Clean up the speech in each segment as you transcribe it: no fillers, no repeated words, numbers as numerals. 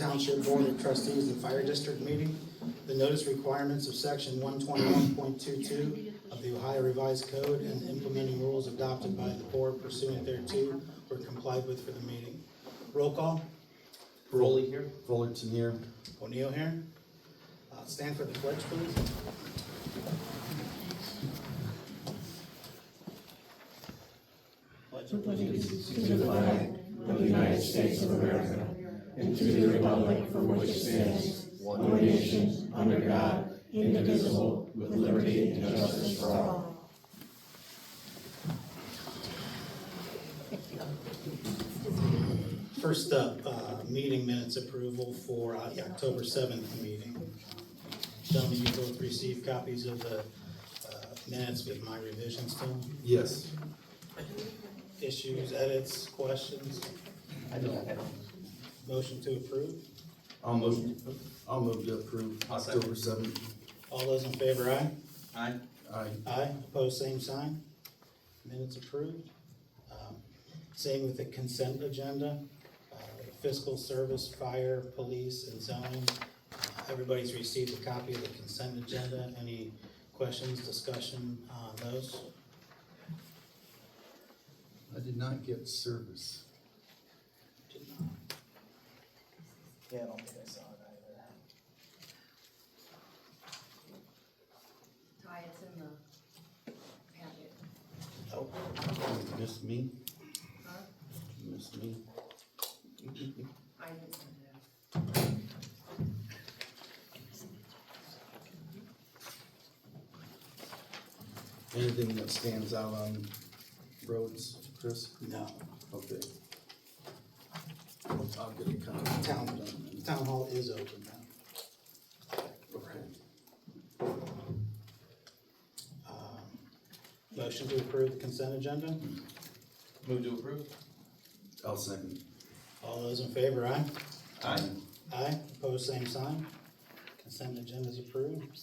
Township Board of Trustees and Fire District meeting. The notice requirements of section 121.22 of the Ohio Revised Code and implementing rules adopted by the board pursuant thereto were complied with for the meeting. Roll call. Foley here. Fullerton here. O'Neill here. Stand for the pledge, please. Allegiance to the flag of the United States of America and to the republic for which it stands, one nation, under God, indivisible, with liberty and justice for all. First up, meeting minutes approval for the October 7th meeting. Gentlemen, you both received copies of the minutes with my revisions to them. Yes. Issues, edits, questions? I don't have. Motion to approve. I'll move to approve I'll second. October 7th. All those in favor, aye? Aye. Aye. Aye, opposed, same sign. Minutes approved. Same with the consent agenda. Fiscal service, fire, police, and zoning. Everybody's received a copy of the consent agenda. Any questions, discussion on those? I did not get service. Did not. Yeah, I don't think I saw it either. Ty, it's in the packet. Oh, You missed me? Huh? You missed me? I didn't send it out. Anything that stands out on roads, Chris? no. Okay. I'll get a copy. Town hall is open now. Okay. Motion to approve the consent agenda. Move to approve. I'll second. All those in favor, aye? Aye. Aye, opposed, same sign. Consent agenda is approved.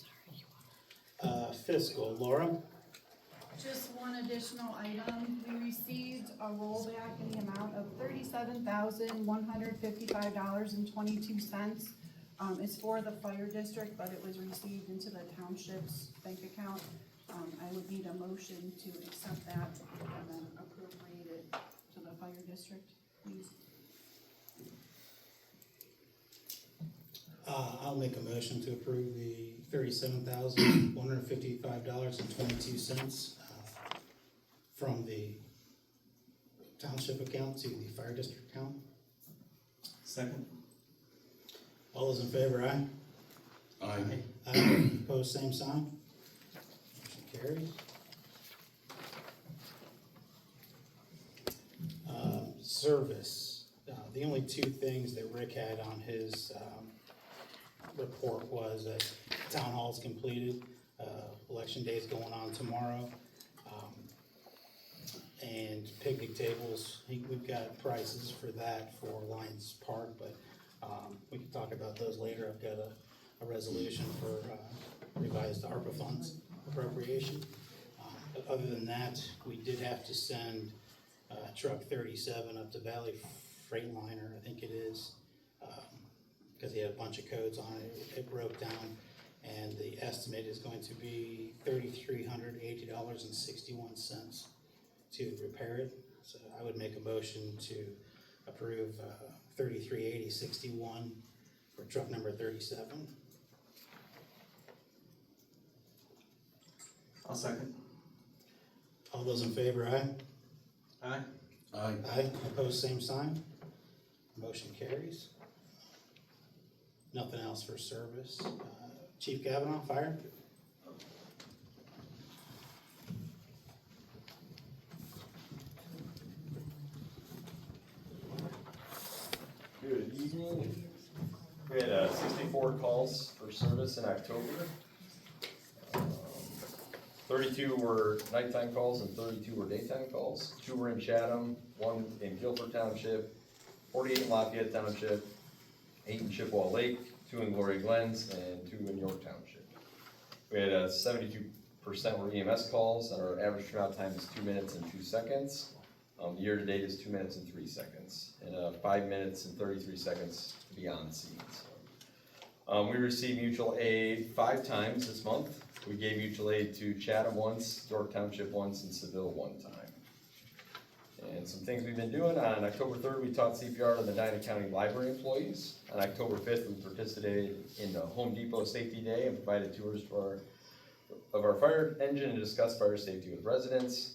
Fiscal, Laura? Just one additional item, we received a rollback in the amount of $37,155.22. It's for the fire district, but it was received into the township's bank account. I would need a motion to accept that and then appropriate it to the fire district, please. I'll make a motion to approve the $37,155.22 from the township account to the fire district account. Second. All those in favor, aye? Aye. Aye, opposed, same sign. Motion carries. Service, the only two things that Rick had on his report was that town hall's completed, election day is going on tomorrow. And picnic tables, we've got prices for that for Lions Park, but we can talk about those later. I've got a resolution for revised ARPA funds appropriation. But other than that, we did have to send truck 37 up to Valley Freightliner, I think it is, because he had a bunch of codes on it. It broke down, and the estimate is going to be $3,380.61 to repair it. So I would make a motion to approve $3,380.61 for truck number 37. I'll second. All those in favor, aye? Aye. Aye. Aye, opposed, same sign. Motion carries. Nothing else for service. Chief Kavanaugh, fire? Good evening. We had 64 calls for service in October. 32 were nighttime calls and 32 were daytime calls. 2 were in Chatham, 1 in Guilford Township, 48 in Lafayette Township, 8 in Chippewa Lake, 2 in Gloria Glens, and 2 in York Township. We had 72% were EMS calls, and our average turnout time is 2 minutes and 2 seconds. Year to date is 2 minutes and 3 seconds, and 5 minutes and 33 seconds to be beyond the scenes. We received mutual aid 5 times this month. We gave mutual aid to Chatham once, York Township once, and Seville 1 time. And some things we've been doing, on October 3rd, we taught CPR to the Medina County Library employees. On October 5th, we participated in the Home Depot Safety Day and provided tours of our fire engine and discussed fire safety with residents.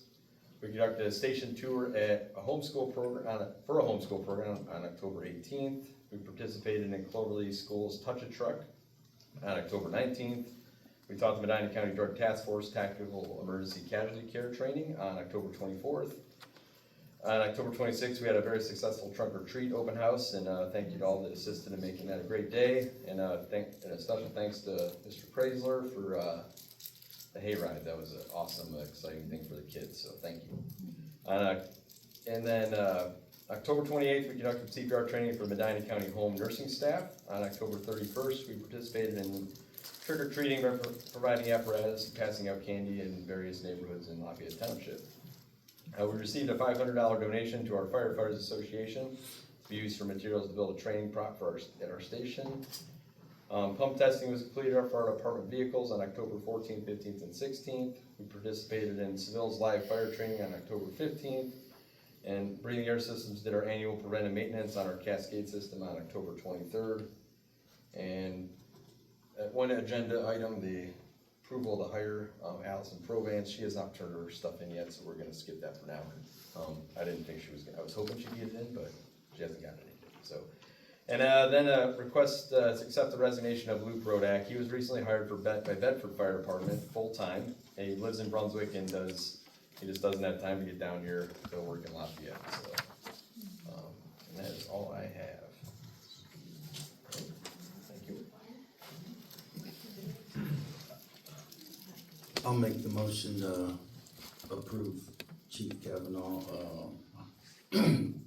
We conducted a station tour at a homeschool program, for a homeschool program on October 18th. We participated in Cloverleaf School's Touch a Truck on October 19th. We taught the Medina County Drug Task Force Tactical Emergency Casualty Care Training on October 24th. On October 26th, we had a very successful trunk or treat open house, and thank you to all that assisted in making that a great day. And a special thanks to Mr. Chrysler for the hayride. That was an awesome, exciting thing for the kids, so thank you. And then October 28th, we conducted CPR training for Medina County home nursing staff. On October 31st, we participated in trick-or-treating by providing apparatus and passing out candy in various neighborhoods in Lafayette Township. We received a $500 donation to our Firefighters Association to be used for materials to build a training prop at our station. Pump testing was completed for our department vehicles on October 14th, 15th, and 16th. We participated in Seville's live fire training on October 15th. And Breathing Air Systems did our annual preventive maintenance on our Cascade system on October 23rd. And one agenda item, the approval to hire Allison Provance. She has not turned her stuff in yet, so we're gonna skip that for now. I didn't think she was gonna, I was hoping she'd get it in, but she hasn't gotten anything, so. And then a request to accept the resignation of Luke Rodak. He was recently hired by Bedford Fire Department, full-time, and he lives in Brunswick and he just doesn't have time to get down here to go work in Lafayette, so. And that is all I have. Thank you. I'll make the motion to approve Chief Kavanaugh, and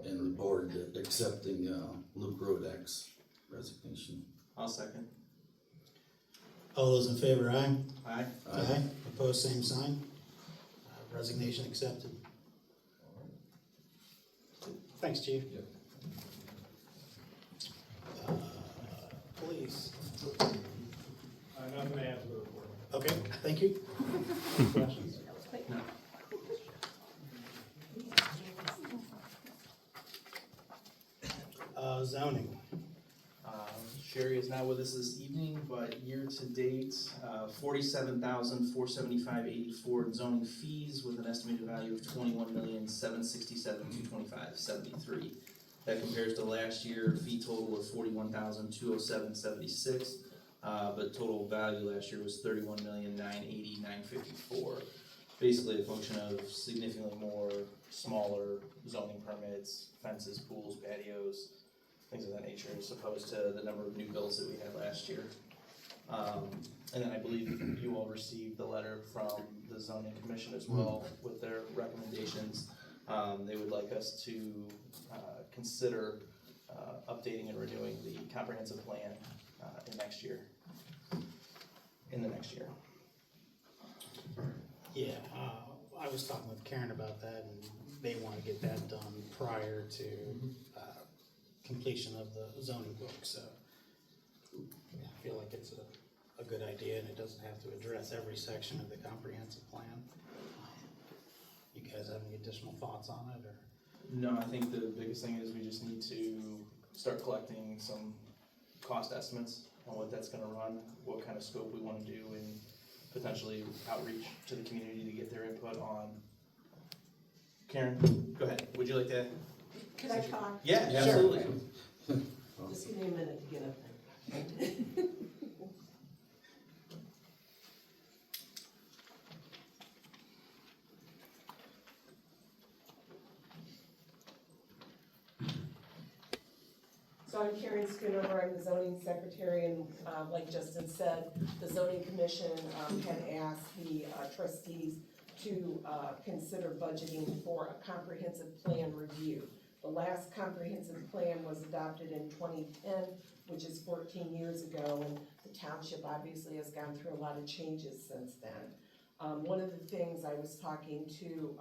the board accepting, Luke Rodak's resignation. I'll second. All those in favor, aye? Aye. Aye. Opposed, same sign. Resignation accepted. Thanks, Chief. Yep. Police. Nothing to add to the report. Okay, thank you. Questions? No. Zoning. Sherry is not with us this evening, but year-to-date, $47,475.84 in zoning fees with an estimated value of $21,767,225.73. That compares to last year, fee total of $41,207.76, but total value last year was $31,980,954. Basically a function of significantly more smaller zoning permits, fences, pools, patios, things of that nature, as opposed to the number of new builds that we had last year. And then I believe you all received the letter from the zoning commission as well with their recommendations. They would like us to consider updating and renewing the comprehensive plan in the next year. Yeah, I was talking with Karen about that, and they want to get that done prior to completion of the zoning book, so yeah, I feel like it's a good idea, and it doesn't have to address every section of the comprehensive plan. You guys have any additional thoughts on it, or? No, I think the biggest thing is we just need to start collecting some cost estimates on what that's gonna run, what kind of scope we wanna do, and potentially outreach to the community to get their input on. Karen, go ahead, would you like to? Could I talk? Yeah, absolutely. Just give me a minute to get up there. So I'm Karen Schoonover, I'm the zoning secretary, and like Justin said, the zoning commission had asked the trustees to consider budgeting for a comprehensive plan review. The last comprehensive plan was adopted in 2010, which is 14 years ago, and the township obviously has gone through a lot of changes since then. One of the things I was talking to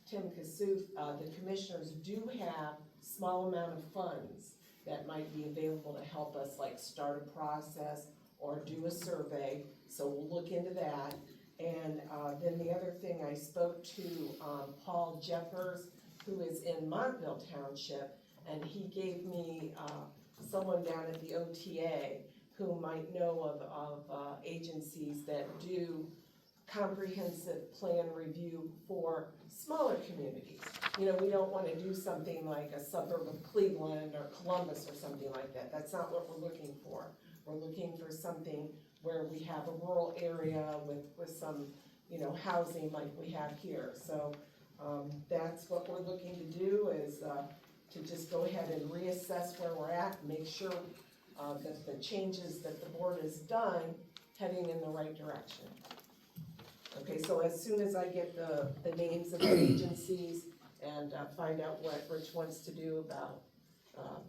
Tim Kassouf, the commissioners do have small amount of funds that might be available to help us like start a process or do a survey, so we'll look into that. And then the other thing, I spoke to Paul Jeffers, who is in Montville Township, and he gave me someone down at the OTA who might know of agencies that do comprehensive plan review for smaller communities. You know, we don't wanna do something like a suburb of Cleveland or Columbus or something like that. That's not what we're looking for. We're looking for something where we have a rural area with some, you know, housing like we have here. So, that's what we're looking to do is, to just go ahead and reassess where we're at, make sure, that the changes that the board has done heading in the right direction. Okay, so as soon as I get the names of the agencies and find out what Rich wants to do about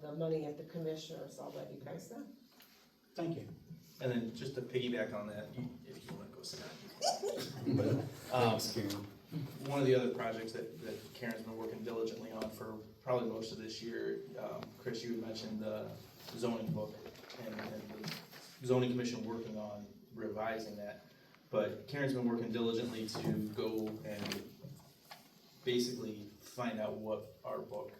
the money at the commissioners, I'll let you guys know. Thank you. And then just to piggyback on that, if you wanna go sit down. Thanks, Karen. One of the other projects that Karen's been working diligently on for probably most of this year, Chris, you had mentioned the zoning book and the zoning commission working on revising that. But Karen's been working diligently to go and basically find out what our book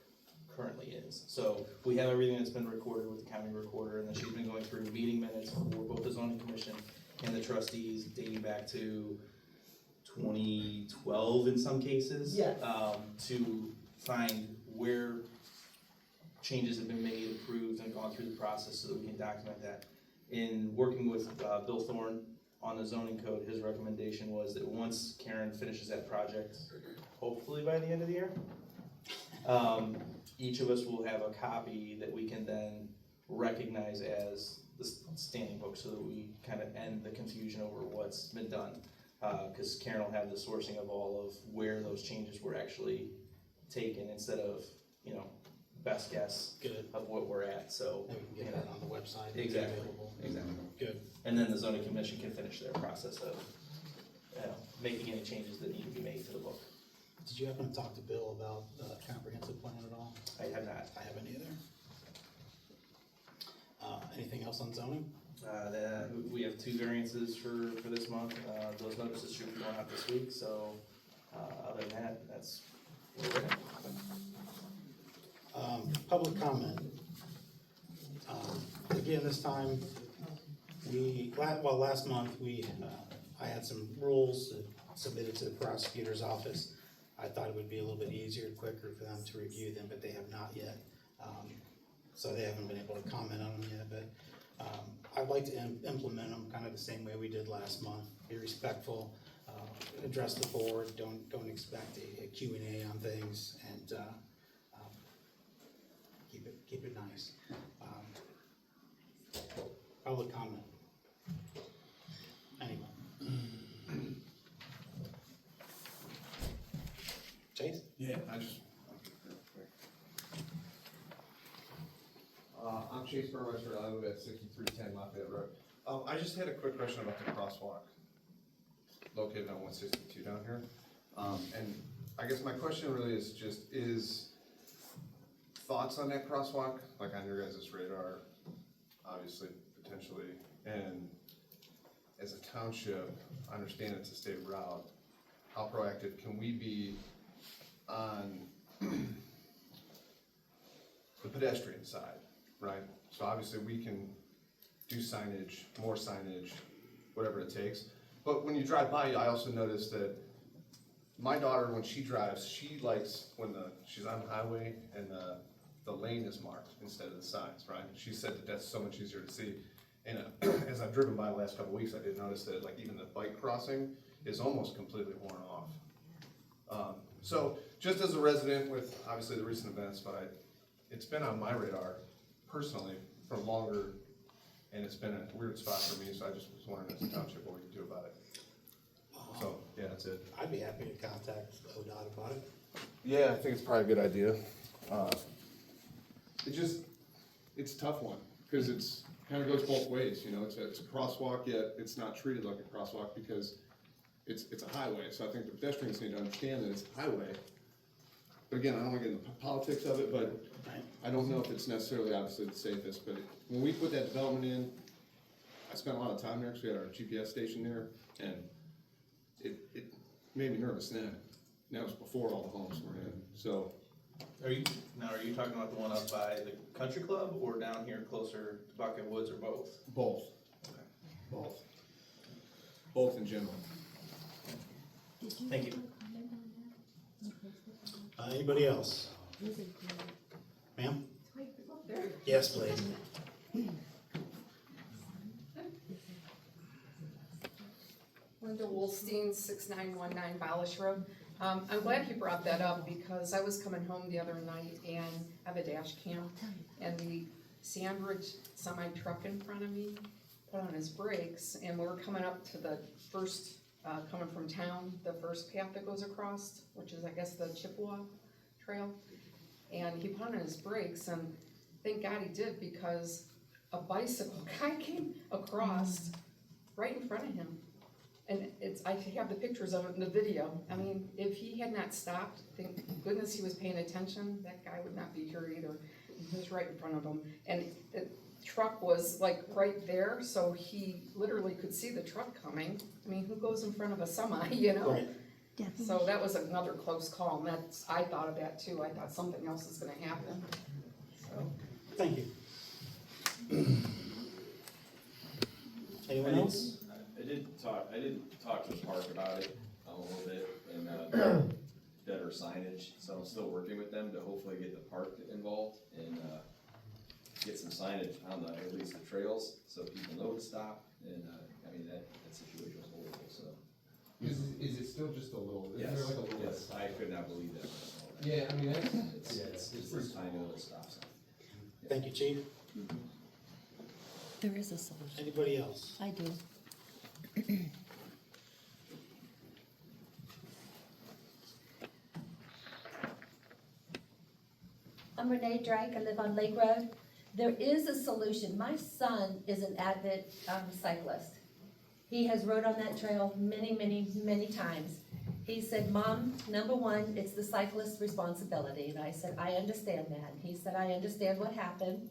currently is. So we have everything that's been recorded with the county recorder, and then she's been going through meeting minutes for both the zoning commission and the trustees dating back to 2012 in some cases. Yes. To find where changes have been made, approved, and gone through the process so that we can document that. In working with Bill Thorne on the zoning code, his recommendation was that once Karen finishes that project, hopefully by the end of the year, each of us will have a copy that we can then recognize as the standing book so that we kind of end the confusion over what's been done. Because Karen will have the sourcing of all of where those changes were actually taken instead of, you know, best guess Good. of what we're at, so. Maybe we can get that on the website. Exactly. Available. Exactly. Good. And then the zoning commission can finish their process of, making any changes that need to be made to the book. Did you happen to talk to Bill about the comprehensive plan at all? I have not. I haven't either. Anything else on zoning? We have 2 variances for this month. Those notices should be going out this week, so, other than that, that's where we're at. Public comment. Again, this time, last month, I had some rules submitted to the prosecutor's office. I thought it would be a little bit easier and quicker for them to review them, but they have not yet. So they haven't been able to comment on them yet, but I'd like to implement them kind of the same way we did last month. Be respectful, address the board, don't expect a Q&A on things, and keep it nice. Public comment. Anyone? Chase? Yeah, I'm Chase Burmeister, I live at 6310 Lafayette Road. I just had a quick question about the crosswalk located on 162 down here. And I guess my question really is thoughts on that crosswalk, like on your guys' radar, obviously, potentially, and as a township, I understand it's a state route, how proactive can we be on the pedestrian side, right? So obviously we can do signage, more signage, whatever it takes. But when you drive by, I also noticed that my daughter, when she drives, she likes when she's on the highway and the lane is marked instead of the signs, right? She said that that's so much easier to see. And as I've driven by the last couple of weeks, I did notice that like even the bike crossing is almost completely worn off. So just as a resident with obviously the recent events, but it's been on my radar personally for longer, and it's been a weird spot for me, so I just was wondering as a township what we could do about it. So, yeah, that's it. I'd be happy to contact ODOT about it. Yeah, I think it's probably a good idea. It's a tough one, because it's, kind of goes both ways, you know, it's a crosswalk, yet it's not treated like a crosswalk because it's a highway, so I think the pedestrians need to understand that it's a highway, But again, I don't wanna get into politics of it, but Right. I don't know if it's necessarily obviously the safest, but when we put that development in, I spent a lot of time there, because we had our GPS station there, and it made me nervous then. And that was before all the homes were in, so, Are you talking about the one up by the country club or down here closer to Bucket Woods or both? both. Okay. Both. Both in general. Thank you. Anybody else? Ma'am? Yes, please. Linda Wolstein, 6919 Bolish Road. I'm glad you brought that up because I was coming home the other night and I have a dash cam and the Sandridge semi-truck in front of me put on his brakes and we were coming up to the first, coming from town, the first path that goes across, which is I guess the Chippewa Trail. And he put on his brakes and thank God he did because a bicycle guy came across right in front of him. And I have the pictures of it in the video. I mean, if he had not stopped, thank goodness he was paying attention, that guy would not be here either. He was right in front of him. And the truck was like right there, so he literally could see the truck coming. I mean, who goes in front of a semi, you know? Right. So that was another close call, and I thought of that too. I thought something else is gonna happen, so. Thank you. Anyone else? I did talk to the park about it a little bit and, better signage, so I'm still working with them to hopefully get the park involved and, get some signage on at least the trails, so people know to stop, and, I mean, that situation was horrible, so. Is it still just a little, is Yes, there like a little? yes, I could not believe that. Yeah, I mean, that's, It's first time in a stop sign. Thank you, Chief. There is a solution. Anybody else? I do. I'm Renee Drake, I live on Lake Road. There is a solution. My son is an avid cyclist. He has rode on that trail many, many, many times. He said, Mom, number one, it's the cyclist's responsibility. And I said, I understand that. He said, I understand what happened.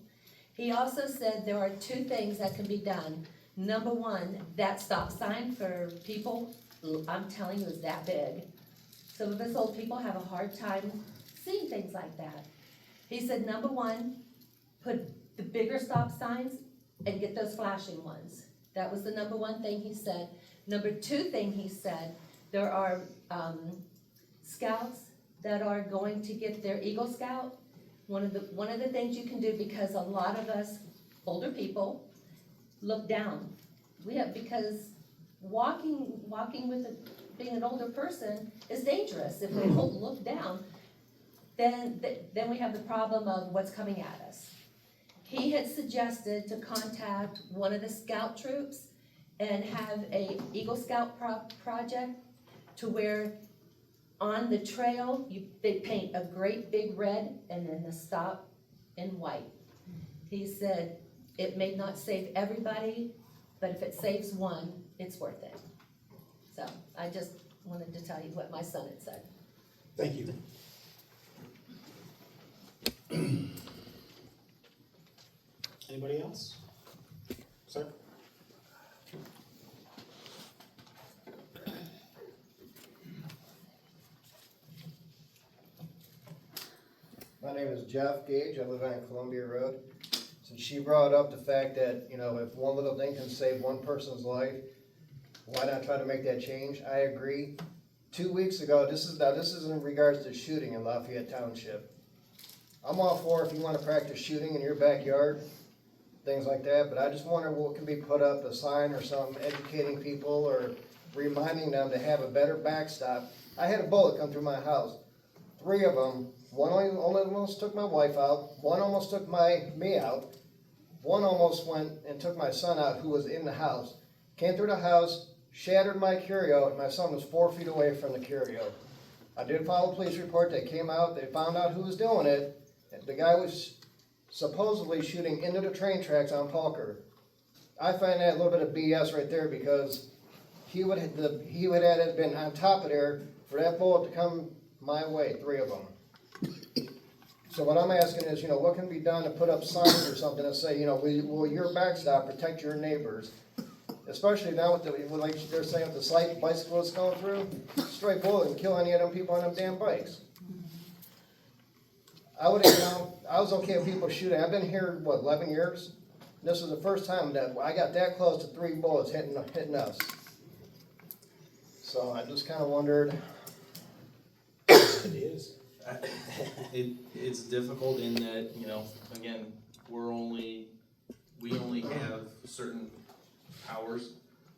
He also said there are two things that can be done. Number one, that stop sign for people, I'm telling you, is that big. Some of us old people have a hard time seeing things like that. He said, number one, put the bigger stop signs and get those flashing ones. That was the number one thing he said. Number two thing he said, there are scouts that are going to get their Eagle Scout. One of the things you can do, because a lot of us older people look down. Because walking with being an older person is dangerous. If we don't look down, then we have the problem of what's coming at us. He had suggested to contact one of the scout troops and have a Eagle Scout project to where on the trail, they paint a great big red and then the stop in white. He said, it may not save everybody, but if it saves one, it's worth it. So I just wanted to tell you what my son had said. Thank you. Anybody else? Sir? My name is Jeff Gage, I live on Columbia Road. Since she brought up the fact that, you know, if one little thing can save one person's life, why not try to make that change? I agree. 2 weeks ago, this is in regards to shooting in Lafayette Township. I'm all for if you wanna practice shooting in your backyard, things like that, but I just wonder what can be put up, a sign or something, educating people or reminding them to have a better backstop. I had a bullet come through my house. 3 of them, one only almost took my wife out, one almost took me out, one almost went and took my son out who was in the house. Came through the house, shattered my curio, and my son was 4 feet away from the curio. I did file a police report, they came out, they found out who was doing it. The guy was supposedly shooting into the train tracks on Palker. I find that a little bit of BS right there because he would have been on top of there for that bullet to come my way, 3 of them. So what I'm asking is, you know, what can be done to put up signs or something that say, you know, will your backstop protect your neighbors? Especially now with the, with like they're saying with the slight bicyclists going through, straight bullet and kill any of them people on them damn bikes. I would, you know, I was okay with people shooting. I've been here, what, 11 years? This is the first time that I got that close to 3 bullets hitting us. So I just kinda wondered. It is. It's difficult in that, you know, again, we only have certain powers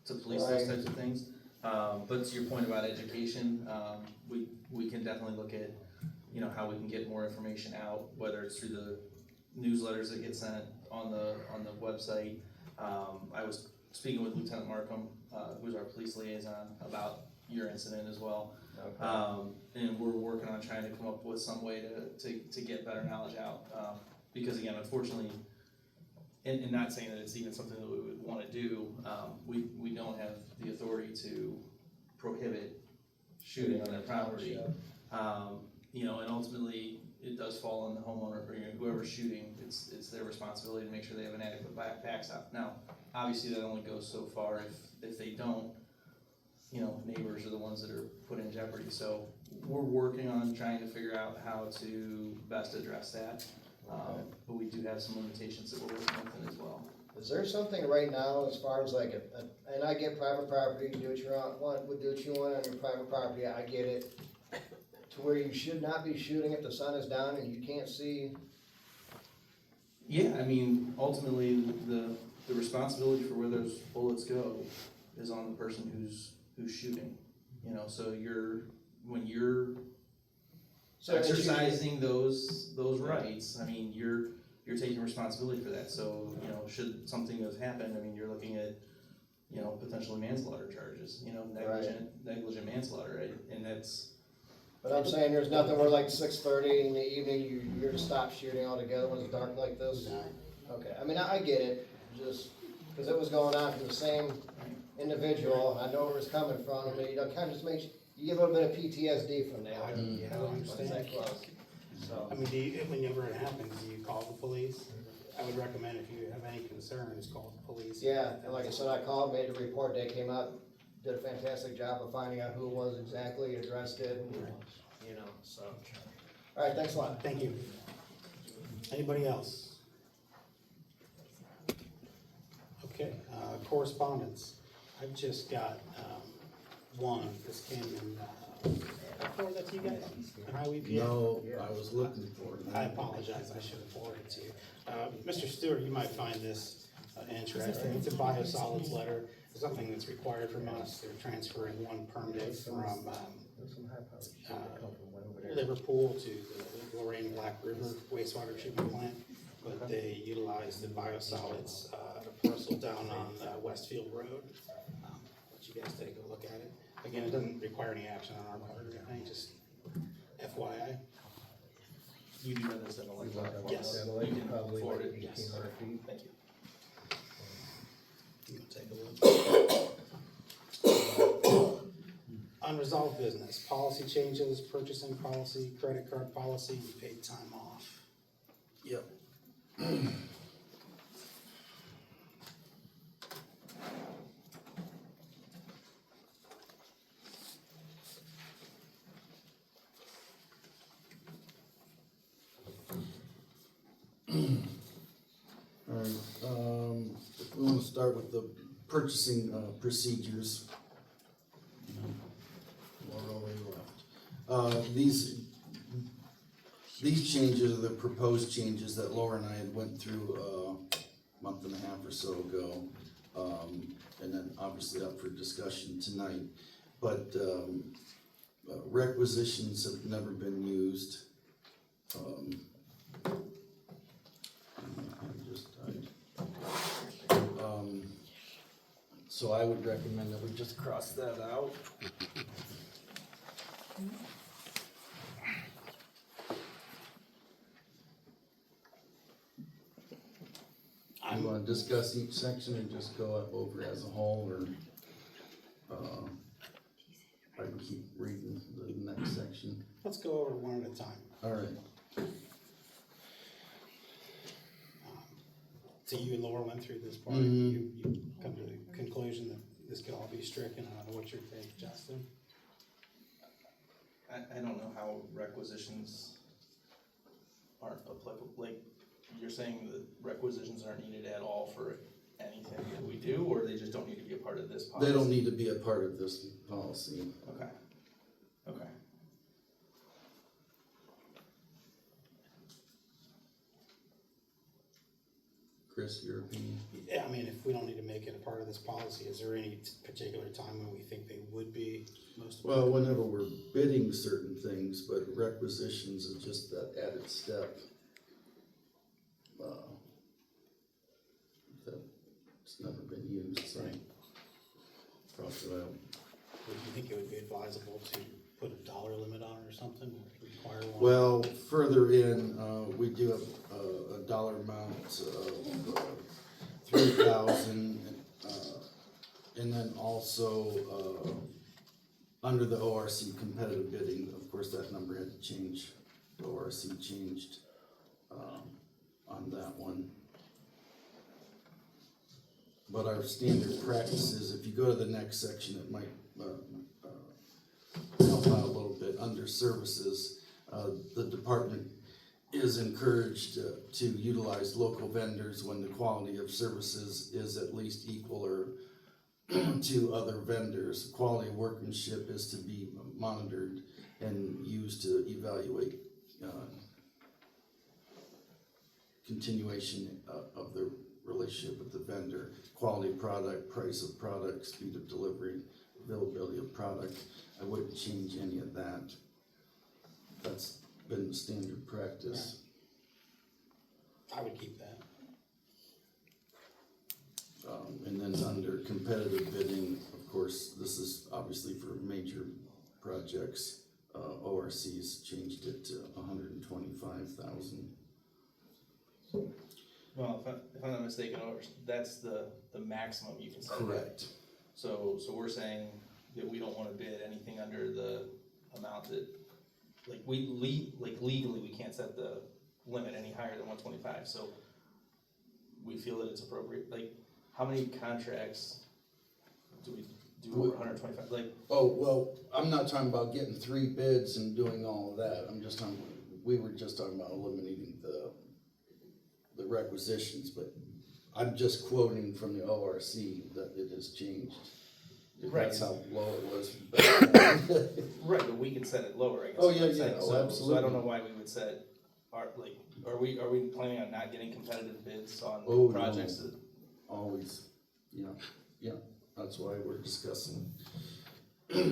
to police those types of things. But to your point about education, we can definitely look at, you know, how we can get more information out, whether it's through the newsletters that get sent on the website. I was speaking with Lieutenant Markham, who's our police liaison, about your incident as well. Okay. And we're working on trying to come up with some way to get better knowledge out. Because again, unfortunately, and not saying that it's even something that we would wanna do, we don't have the authority to prohibit shooting on their property. You know, and ultimately, it does fall on the homeowner, or, you know, whoever's shooting, it's their responsibility to make sure they have an adequate backstop. Now, obviously, that only goes so far. If they don't, you know, neighbors are the ones that are put in jeopardy. So we're working on trying to figure out how to best address that. But we do have some limitations that we're working with as well. Is there something right now as far as like, and I get private property, do what you want, do what you want on your private property, I get it. To where you should not be shooting if the sun is down and you can't see. Yeah, I mean, ultimately, the responsibility for where those bullets go is on the person who's shooting. You know, so when you're exercising those rights, I mean, you're taking responsibility for that. So, you know, should something have happened, I mean, you're looking at, you know, potentially manslaughter charges, you know, negligent manslaughter, right? And that's. But I'm saying there's nothing where like 6:30 in the evening, you're to stop shooting altogether when it's dark like this? No. Okay, I mean, I get it, just, cause it was going on from the same individual, I know where it's coming from, I mean, you know, kinda just makes, you get a little bit of PTSD from that. Yeah, I understand. So. I mean, whenever it happens, do you call the police? I would recommend if you have any concerns, call the police. Yeah, and like I said, I called, made the report, they came out, did a fantastic job of finding out who it was exactly, addressed it, and, you know, so. All right, thanks a lot. Thank you. Anybody else? Okay, correspondence. I've just got, one, this came in, I forwarded that to you guys? On Highway PA? No, I was looking for it. I apologize, I should have forwarded it to you. Mr. Stewart, you might find this interesting. It's a biosolids letter, something that's required from us. They're transferring one permit from Liverpool to the Lorraine Black River wastewater treatment plant, but they utilize the biosolids at a parcel down on Westfield Road. Let you guys take a look at it. Again, it doesn't require any action on our part or anything, just FYI. You do have this in electronic format? Yes. You can forward it? Yes. Thank you. You can take a look. Unresolved business, policy changes, purchasing policy, credit card policy, and paid time off. Yep. All right, we want to start with the purchasing procedures. Laura already left. These changes are the proposed changes that Laura and I had went through a month and a half or so ago, and then obviously up for discussion tonight. But requisitions have never been used. So I would recommend that we just cross that out. You wanna discuss each section or just go over as a whole, or, I can keep reading the next section? Let's go over one at a time. All right. So you and Laura went through this part, Mhm. you come to the conclusion that this could all be stricken, I don't know what your take, Justin? I don't know how requisitions aren't applicable, like, you're saying that requisitions aren't needed at all for anything that we do, or they just don't need to be a part of this policy? They don't need to be a part of this policy. Okay, okay. Chris, your opinion? Yeah, I mean, if we don't need to make it a part of this policy, is there any particular time when we think they would be most? Well, whenever we're bidding certain things, but requisitions is just that added step. That's never been used, so. Right. Cross it out. Would you think it would be advisable to put a dollar limit on it or something, or require one? Well, further in, we do have a dollar amount of 3,000, and then also under the ORC competitive bidding, of course, that number had to change. The ORC changed on that one. But our standard practice is, if you go to the next section, it might help out a little bit. Under services, the department is encouraged to utilize local vendors when the quality of services is at least equal or to other vendors. Quality of workmanship is to be monitored and used to evaluate continuation of the relationship with the vendor. Quality of product, price of product, speed of delivery, availability of product. I wouldn't change any of that. That's been the standard practice. I would keep that. And then under competitive bidding, of course, this is obviously for major projects. ORC's changed it to 125,000. Well, if I'm not mistaken, that's the maximum you can set. Correct. So we're saying that we don't wanna bid anything under the amount that, like, legally, we can't set the limit any higher than 125, so we feel that it's appropriate, like, how many contracts do we do over 125, like? Oh, well, I'm not talking about getting 3 bids and doing all of that. I'm just talking, we were just talking about eliminating the requisitions, but I'm just quoting from the ORC that it has changed. Right. That's how low it was. Right, but we can set it lower, I guess. Oh, is what yeah, I'm saying. yeah, oh, So I absolutely. don't know why we would set our, like, are we planning on not getting competitive bids on Oh, no. projects that? Always, yeah, that's why we're discussing. Yeah,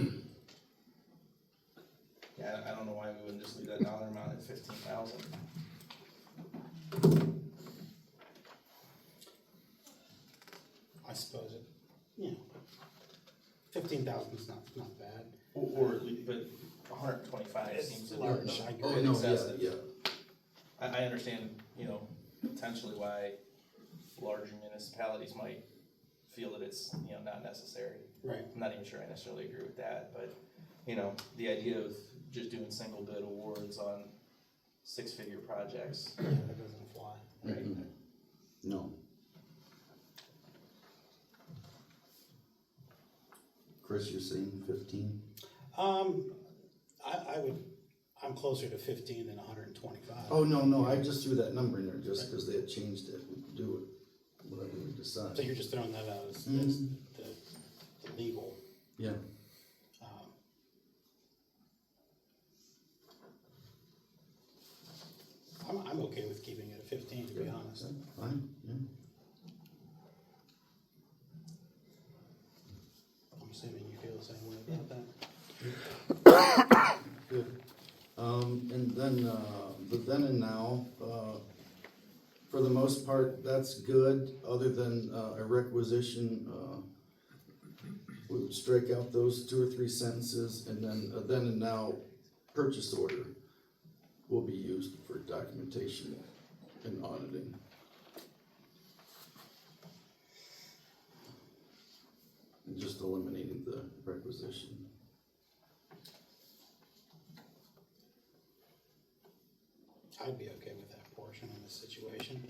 I don't know why we wouldn't just leave that dollar amount at 15,000. I suppose it, 15,000 is not bad. Or at least, but 125 It's seems large, I a agree. bit No, excessive. yeah. I understand, potentially why larger municipalities might feel that it's, not necessary. Right. I'm not even sure I necessarily agree with that, but, the idea of just doing single bid awards on 6-figure projects, That doesn't fly. right? Mm-mm. No. Chris, you're saying 15? I'm closer to 15 than 125. Oh, no, I just threw that number in there just because they had changed it. We can do it, whatever we decide. So you're just throwing that out as Mhm. the legal. Yeah. I'm okay with keeping it at 15, to be honest. Fine, yeah. I'm assuming you feel the same way about that. Good. And then, the then and now, for the most part, that's good, other than, a requisition, we would strike out those 2 or 3 sentences, and then and now, purchase order will be used for documentation and auditing. And just eliminating the requisition. I'd be okay with that portion in this situation.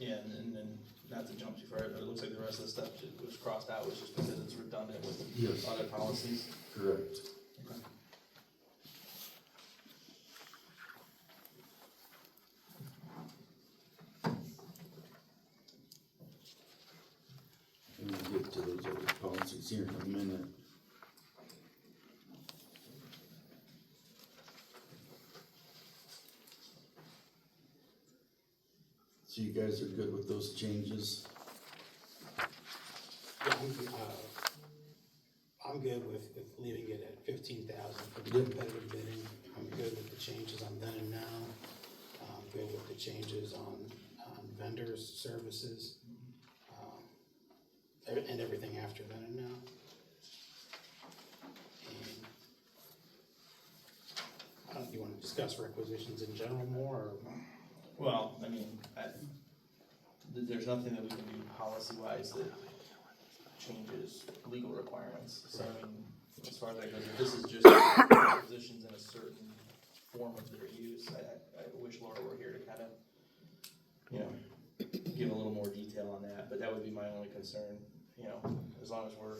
Yeah, and then, not to jump too far, but it looks like the rest of the stuff that was crossed out was just because it's redundant with Yes. other policies. Correct. Okay. And we'll get to those other policies here in a minute. So you guys are good with those changes? Yeah, I'm good with leaving it at 15,000 for the Yep. competitive bidding. I'm good with the changes on then and now. I'm good with the changes on vendors, services, and everything after then and now. And, you wanna discuss requisitions in general more, or? Well, I mean, there's nothing that we can do policy-wise that changes legal requirements. So, I mean, as far as that goes, if this is just positions in a certain form of their use, I wish Laura were here to kind of, you know, give a little more detail on that, but that would be my only concern, you know, as long as we're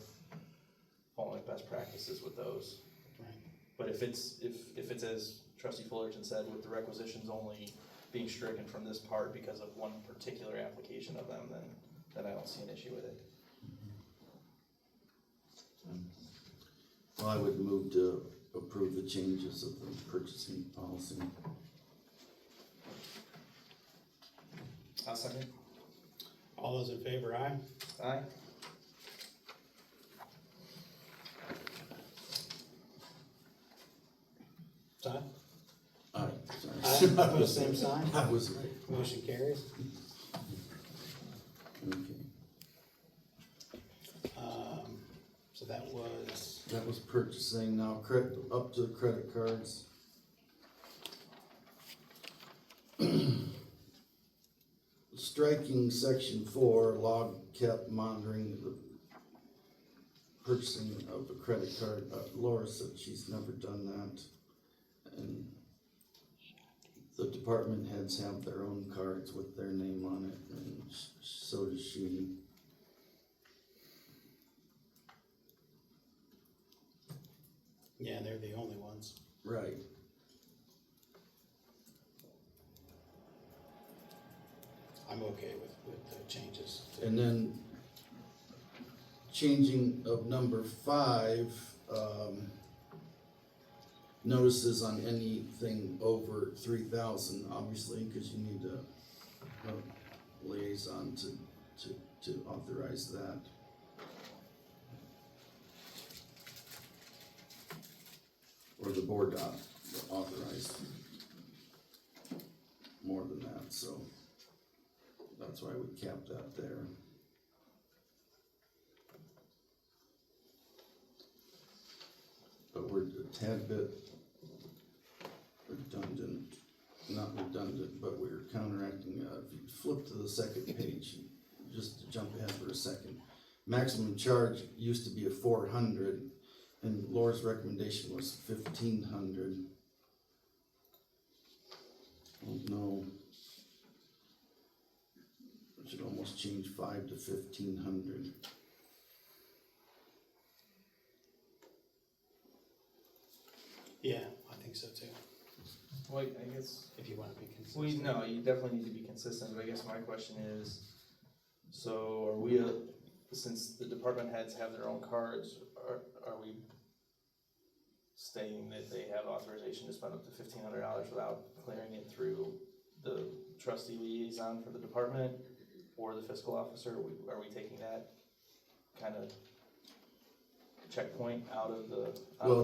following best practices with those. Right. But if it's as Trustee Fullerton said, with the requisitions only being stricken from this part because of one particular application of them, then I don't see an issue with it. Well, I would move to approve the changes of the purchasing policy. I'll second. All those in favor, aye? Aye. Todd? Aye, Aye, sorry. opposed, same sign? I was right. Motion carries. Okay, So that was purchasing. Now credit, up to the credit cards. Striking section 4, log kept monitoring the purchasing of a credit card. Laura said she's never done that. And the department heads have their own cards with their name on it, and so does she. Yeah, they're the only ones. Right. I'm okay with the changes. And then changing of number 5, notices on anything over 3,000, obviously, because you need a liaison to authorize that. Or the board authorize more than that, so that's why we capped that there. But we're a tad bit redundant, not redundant, but we're counteracting, if you flip to the second page, just to jump ahead for a second. Maximum charge used to be a 400, and Laura's recommendation was 1,500. No. We should almost change 5 to 1,500. Yeah, I think so too, Well, I guess, if you wanna be consistent. no, you definitely need to be consistent, but I guess my question is, so are we, since the department heads have their own cards, are we stating that they have authorization to spend up to $1,500 without clearing it through the trustee liaison for the department or the fiscal officer? Are we taking that kind of checkpoint out of the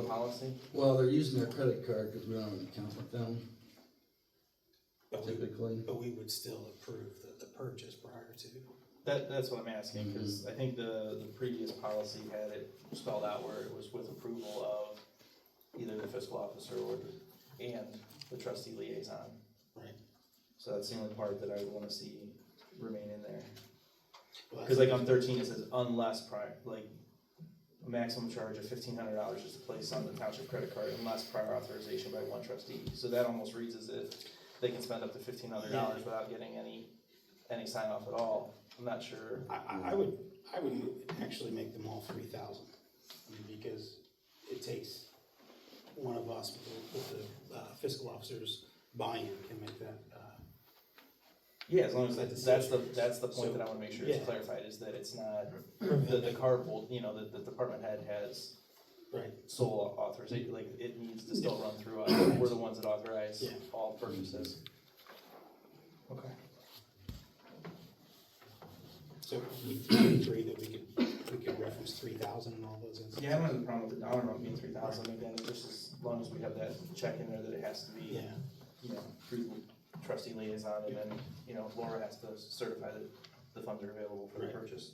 policy? Well, they're using their credit card because we don't have an account with them, typically. But we would still approve the purchase prior to. That's what I'm asking, because I think the previous policy had it spelled out where it was with approval of either the fiscal officer and the trustee liaison. Right. So that's the only part that I would wanna see remain in there. Well, Cause like on 13, it says unless prior, like, a maximum charge of $1,500 is placed on the township credit card unless prior authorization by one trustee. So that almost reads as if they can spend up to $1,500 without getting any any sign off at all, I'm not sure. I would actually make them all 3,000, because it takes one of us with the fiscal officer's buy-in can make that, Yeah, as long as that's the point So, that I wanna make sure yeah. it's clarified, is that it's not, the card will, the department head has right, sole authorization, like, it needs to still run through us, we're the ones that authorize Yeah. all purchases. Okay. so we agree that we could reference 3,000 in all those instances. Yeah, I don't have a problem with the dollar amount being 3,000, again, just as long as we have that check in there that it has to be, Yeah, through the trustee liaison, and then, Laura has to certify that the funds are available for the Right. purchase.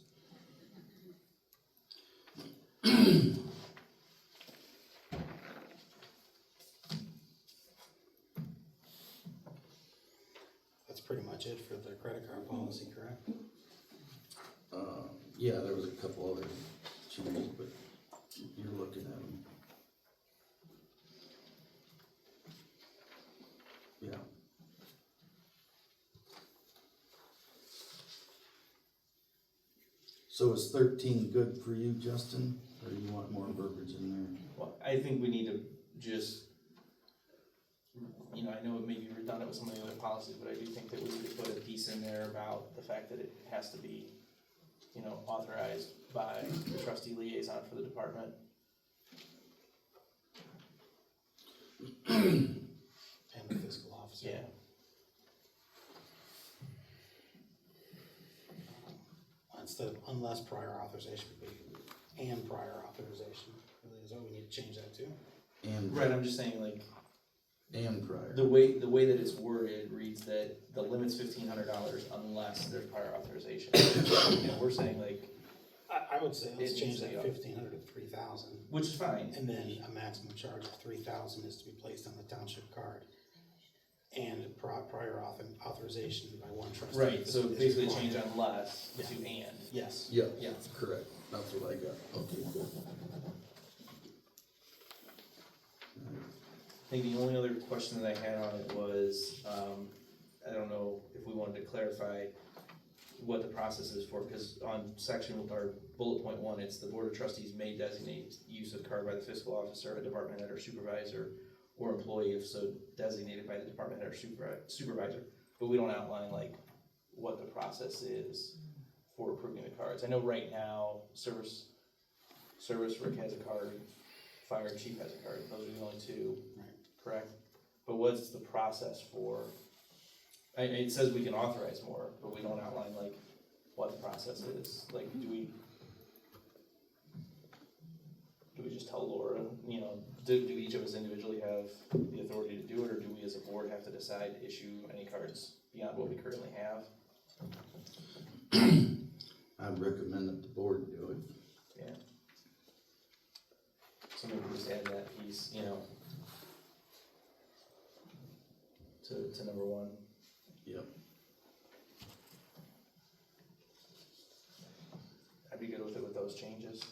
that's pretty much it for the credit card policy, correct? Yeah, there was a couple other changes, but you're looking at them. Yeah. So is 13 good for you, Justin, or do you want more verbiage in there? Well, I think we need to just, I know it may be redundant with some of the other policies, but I do think that we need to put a piece in there about the fact that it has to be, authorized by the trustee liaison for the department. And the fiscal officer. Yeah. Instead of unless prior authorization would be, and prior authorization, is that we need to change that too? And Right, I'm just saying, like, and prior. the way that it's worded reads that the limit's $1,500 unless there's prior authorization. We're saying, like, I would say let's It change needs to that go. 1,500 to 3,000, which is fine. and then a maximum charge of 3,000 is to be placed on the township card. And prior authorization by one trustee. Right, so is basically required. change unless Yeah. to and. Yes. Yeah, Yeah. correct, that's what I got, okay, good. I think the only other question that I had on it was, I don't know if we wanted to clarify what the process is for, because on section, or bullet point 1, it's the board of trustees may designate use of card by the fiscal officer, a department head or supervisor, or employee if so designated by the department head or supervisor, but we don't outline like what the process is for approving the cards. I know right now, service Rick has a card, fire chief has a card, those are the only two, Right. correct? But what's the process for, it says we can authorize more, but we don't outline like what the process is, like, do we just tell Laura, do each of us individually have the authority to do it, or do we as a board have to decide to issue any cards beyond what we currently have? I'd recommend that the board do it. Yeah. So maybe just add that piece, to number 1. Yep. I'd be good with it with those changes.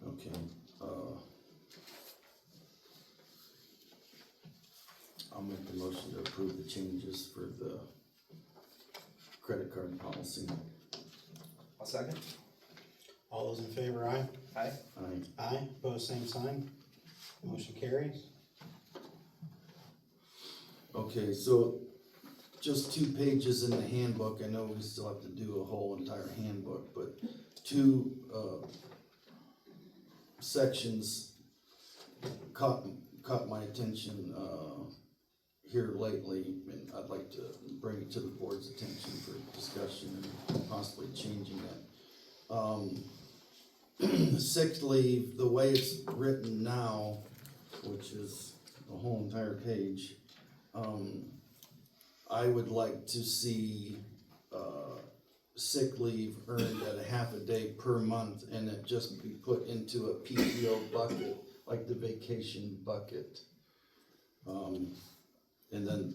Okay, I'll make the motion to approve the changes for the credit card policy. I'll second. All those in favor, aye? Aye. Aye. Aye, opposed, same sign. Motion carries. Okay, so just 2 pages in the handbook, I know we still have to do a whole entire handbook, but 2, sections caught my attention, here lately, and I'd like to bring it to the board's attention for discussion and possibly changing that. Sick leave, the way it's written now, which is a whole entire page, I would like to see, sick leave earned at a half a day per month, and it just be put into a PTO bucket, like the vacation bucket. And then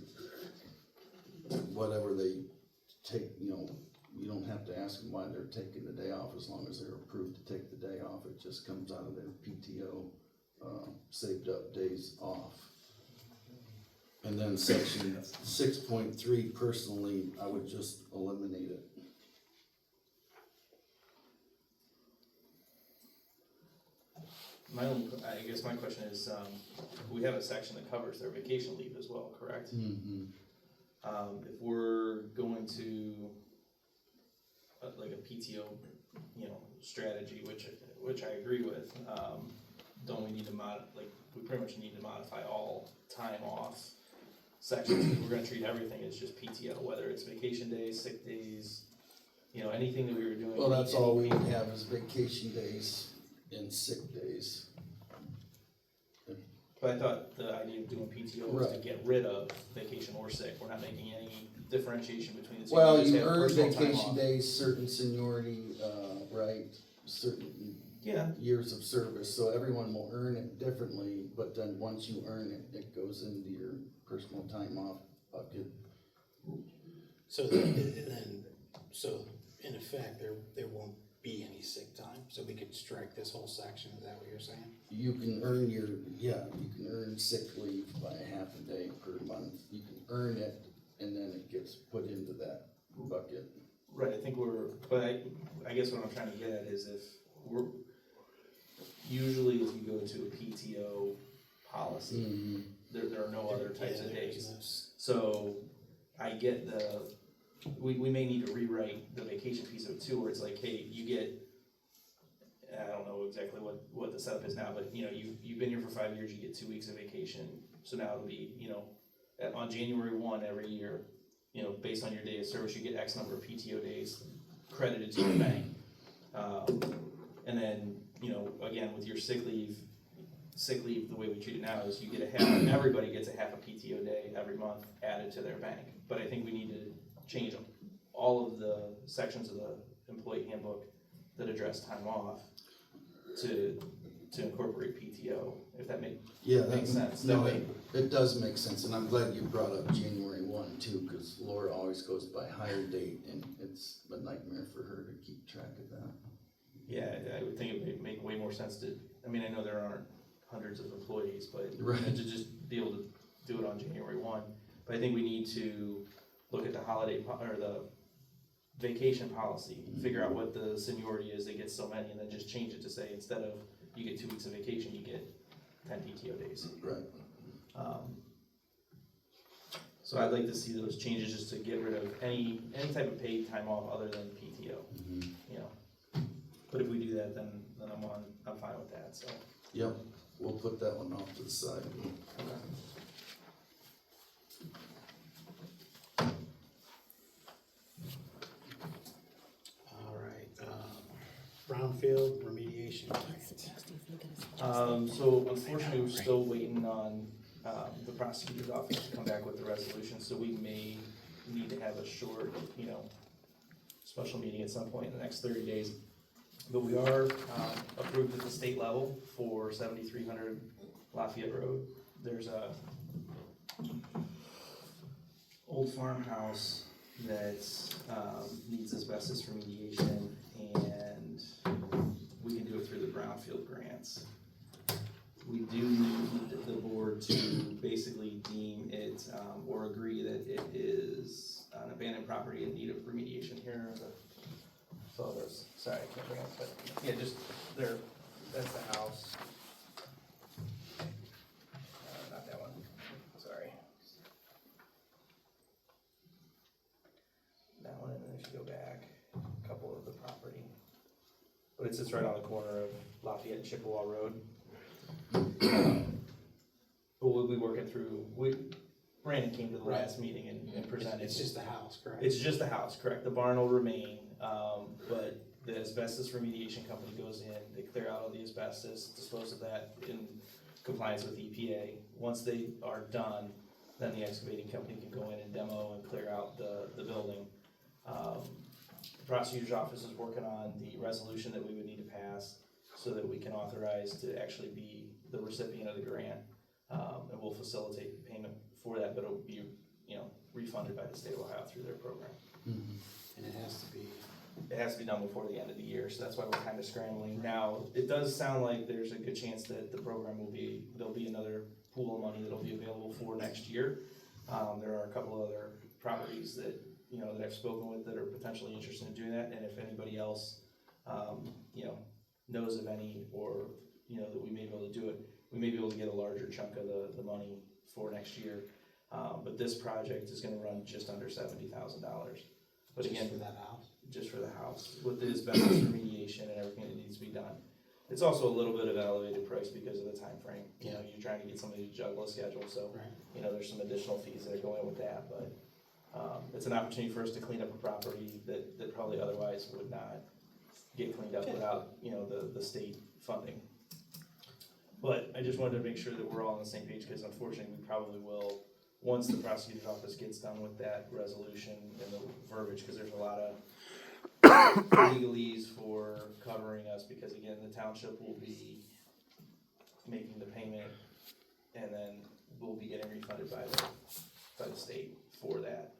whatever they take, you don't have to ask them why they're taking the day off, as long as they're approved to take the day off, it just comes out of their PTO, saved up days off. And then section 6.3, personally, I would just eliminate it. I guess my question is, we have a section that covers their vacation leave as well, correct? Mm-hmm. If we're going to, like a PTO, strategy, which I agree with, don't we need to we pretty much need to modify all time off sections, because we're gonna treat everything as just PTO, whether it's vacation days, sick days, anything that we were doing. Well, that's all we would have is vacation days and sick days. But I thought the idea of doing PTO was to Right. get rid of vacation or sick. We're not making any differentiation between the two. Well, We just you have earn personal time vacation off. days, certain seniority, right, certain Yeah, years of service, so everyone will earn it differently, but then once you earn it, it goes into your personal time off bucket. So then, in effect, there won't be any sick time, so we could strike this whole section, is that what you're saying? You can earn you can earn sick leave by half a day per month, you can earn it, and then it gets put into that bucket. right, I guess what I'm trying to get at is usually if you go to a PTO policy, Mm-hmm. there are no other types of Yeah, days. there's So I get we may need to rewrite the vacation piece of it too, where it's like, hey, you get, I don't know exactly what the setup is now, but you've been here for 5 years, you get 2 weeks of vacation. So now it'll be, on January 1 every year, based on your day of service, you get X number of PTO days credited to your bank. And then, again, with your sick leave, the way we treat it now is you get everybody gets a half a PTO day every month added to their bank. But I think we need to change all of the sections of the employee handbook that address time off to incorporate PTO, if that makes sense. No, it does make sense, and I'm glad you brought up January 1 too, because Laura always goes by hire date, and it's a nightmare for her to keep track of that. Yeah, I would think it would make way more sense I know there aren't hundreds of employees, but Right. to just be able to do it on January 1. But I think we need to look at the or the vacation policy, figure out what the seniority is that gets so many, and then just change it to say, instead of you get 2 weeks of vacation, you get 10 PTO days. Right. So I'd like to see those changes just to get rid of any type of paid time off other than PTO. Mm-hmm. But if we do that, then I'm fine with that, so. Yep, we'll put that one off to the side. All right, brownfield remediation grant. So unfortunately, we're still waiting on, the prosecutor's office to come back with the resolution, so we may need to have a short, special meeting at some point in the next 30 days. But we are, approved at the state level for 7300 Lafayette Road. There's a old farmhouse that, needs asbestos remediation, and we can do it through the brownfield grants. We do need the board to basically deem it, or agree that it is an abandoned property in need of remediation here. So there's, sorry, I can't bring it, but yeah, just there, that's the house. Not that one, sorry. That one, and then if you go back, a couple of the property. But it sits right on the corner of Lafayette and Chippewa Road. But we'll be working through, Brandon came to the last meeting and presented. It's just a house, correct? It's just a house, correct, the barn will remain, but the asbestos remediation company goes in, they clear out all the asbestos, dispose of that in compliance with EPA. Once they are done, then the excavating company can go in and demo and clear out the building. The prosecutor's office is working on the resolution that we would need to pass so that we can authorize to actually be the recipient of the grant. And we'll facilitate payment for that, but it'll be, refunded by the state of Ohio through their program. And it has to be, It has to be done before the end of the year, so that's why we're kind of scrambling. Now, it does sound like there's a good chance that the program there'll be another pool of money that'll be available for next year. There are a couple other properties that, that I've spoken with that are potentially interested in doing that, and if anybody else, knows of any, or, that we may be able to do it, we may be able to get a larger chunk of the money for next year. But this project is gonna run just under $70,000. But just again, for that house. just for the house, with the asbestos remediation and everything that needs to be done. It's also a little bit of an elevated price because of the time frame. You're trying to get somebody to juggle a schedule, so, Right. there's some additional fees that are going with that, but, it's an opportunity for us to clean up a property that probably otherwise would not get cleaned up without, the state funding. But I just wanted to make sure that we're all on the same page, because unfortunately, we probably will, once the prosecutor's office gets done with that resolution and the verbiage, because there's a lot of legalese for covering us, because again, the township will be making the payment, and then we'll be getting refunded by the state for that.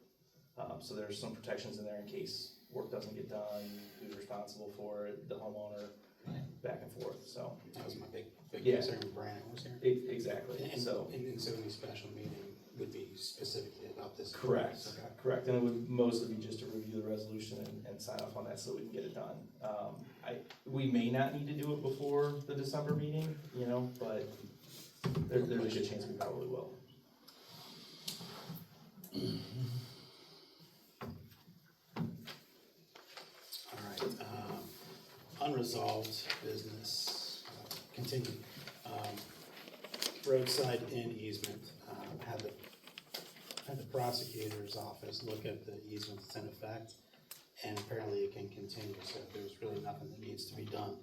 So there's some protections in there in case work doesn't get done, who's responsible for it, the homeowner, back and forth, so. That was my big Yeah. concern when Brandon was here. Exactly, And so. so any special meeting would be specifically about this. Correct, Okay. correct, and it would mostly be just to review the resolution and sign off on that so we can get it done. We may not need to do it before the December meeting, but there's a good chance we probably will. All right, unresolved business, continue. Roadside in easement, had the prosecutor's office look at the easement that's in effect, and apparently it can continue, so there's really nothing that needs to be done.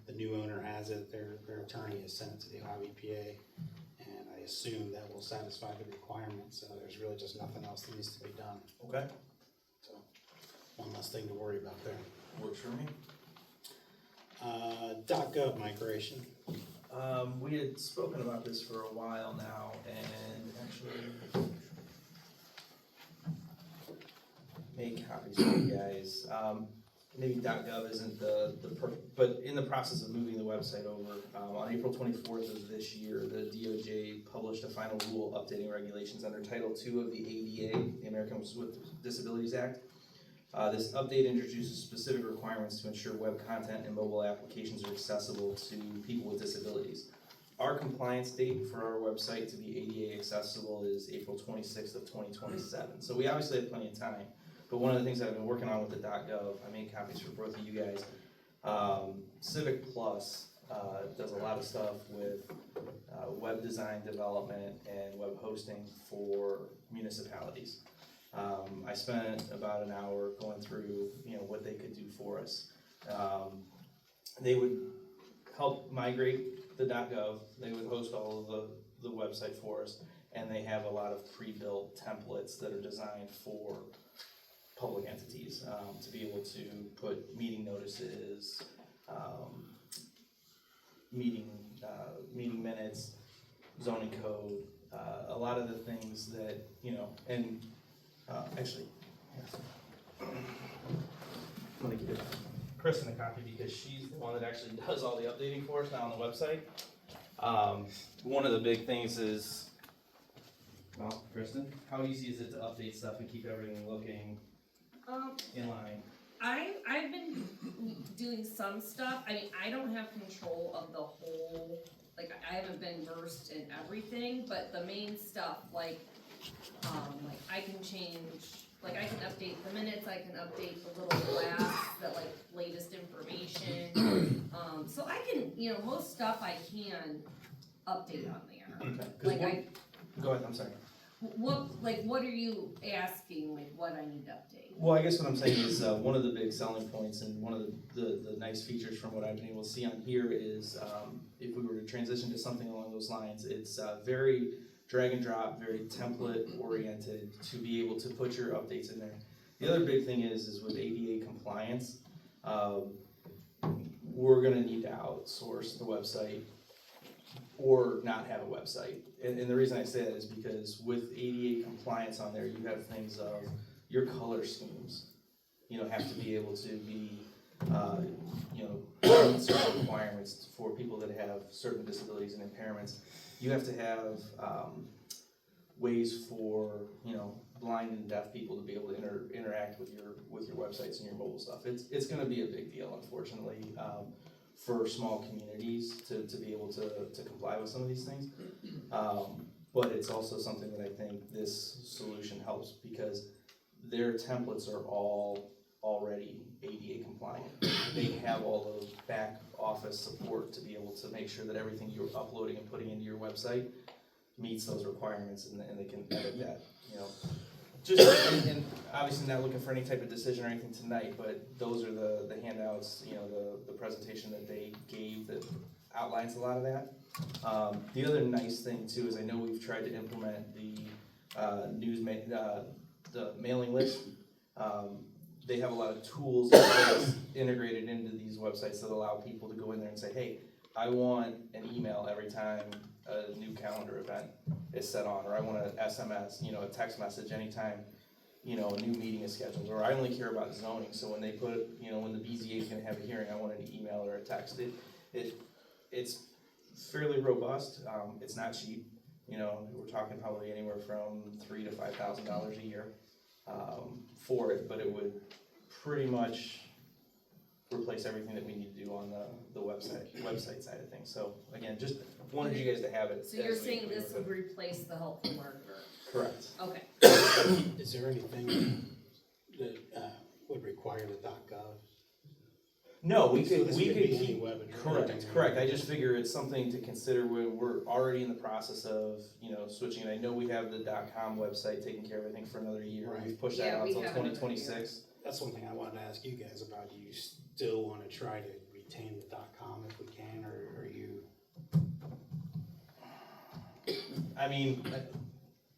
The new owner has it, their attorney has sent it to the Ohio EPA, and I assume that will satisfy the requirements, so there's really just nothing else that needs to be done. Okay. So, one less thing to worry about there. Works for me. .gov migration. We had spoken about this for a while now, and actually made copies for you guys. Maybe .gov isn't but in the process of moving the website over, on April 24th of this year, the DOJ published a final rule updating regulations under Title II of the ADA, the Americans with Disabilities Act. This update introduces specific requirements to ensure web content and mobile applications are accessible to people with disabilities. Our compliance date for our website to be ADA accessible is April 26th of 2027. So we obviously have plenty of time. But one of the things that I've been working on with the .gov, I made copies for both of you guys. Civic Plus does a lot of stuff with web design development and web hosting for municipalities. I spent about an hour going through, what they could do for us. They would help migrate the .gov. They would host all of the website for us, and they have a lot of pre-built templates that are designed for public entities to be able to put meeting notices, meeting minutes, zoning code, a lot of the things that, and actually, I'm gonna give Kristen a copy because she's the one that actually does all the updating for us now on the website. One of the big things is, well, Kristen, how easy is it to update stuff and keep everything looking in line? I've been doing some stuff. I mean, I don't have control of the whole, I haven't been versed in everything, but the main stuff, I can change, I can update the minutes, I can update the little blasts, that latest information. So I can, most stuff I can update on there. Okay. Go ahead, I'm sorry. What are you asking, what I need to update? Well, I guess what I'm saying is, one of the big selling points and one of the nice features from what I've been able to see on here is, if we were to transition to something along those lines, it's very drag and drop, very template oriented to be able to put your updates in there. The other big thing is with ADA compliance, we're gonna need to outsource the website or not have a website. And the reason I say that is because with ADA compliance on there, you have things of, your color schemes, have to be able to be, meet certain requirements for people that have certain disabilities and impairments. You have to have, ways for, blind and deaf people to be able to interact with your websites and your mobile stuff. It's gonna be a big deal, unfortunately, for small communities to be able to comply with some of these things. But it's also something that I think this solution helps, because their templates are all already ADA compliant. They have all the back office support to be able to make sure that everything you're uploading and putting into your website meets those requirements, and they can edit that, Just, and obviously not looking for any type of decision or anything tonight, but those are the handouts, the presentation that they gave that outlines a lot of that. The other nice thing too is I know we've tried to implement the the mailing list. They have a lot of tools that's integrated into these websites that allow people to go in there and say, hey, I want an email every time a new calendar event is set on, or I want an SMS, a text message anytime, a new meeting is scheduled, or I only care about zoning, so when they put, when the BZA is gonna have a hearing, I want an email or a text. It's fairly robust. It's not cheap. We're talking probably anywhere from $3,000 to $5,000 a year for it, but it would pretty much replace everything that we need to do on the website side of things. So again, just wanted you guys to have it. So you're saying this would replace the helpful marketer? Correct. Okay. Is there anything that would require the .gov? No, we So could this be any keep, web address, correct, anything correct. like I that? just figure it's something to consider when we're already in the process of, switching. And I know we have the .com website taking care of everything for another year. Right. We've pushed that Yeah, out we until have another 2026. That's one thing I wanted to ask you guys about. Do you still want to try to retain the .com if we can, or are you? I mean,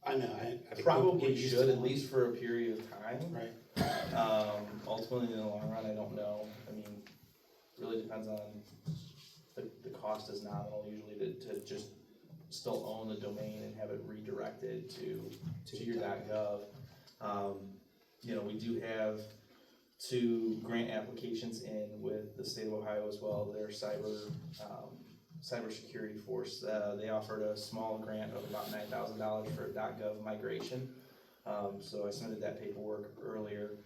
I know, I think probably we used should, to at want- least for a period of time. Right. Ultimately, in the long run, I don't know. I mean, really depends on, the cost is nominal usually to just still own the domain and have it redirected to your .gov. We do have 2 grant applications in with the state of Ohio as well. Their cybersecurity force. They offered a small grant of about $9,000 for a .gov migration. So I submitted that paperwork earlier.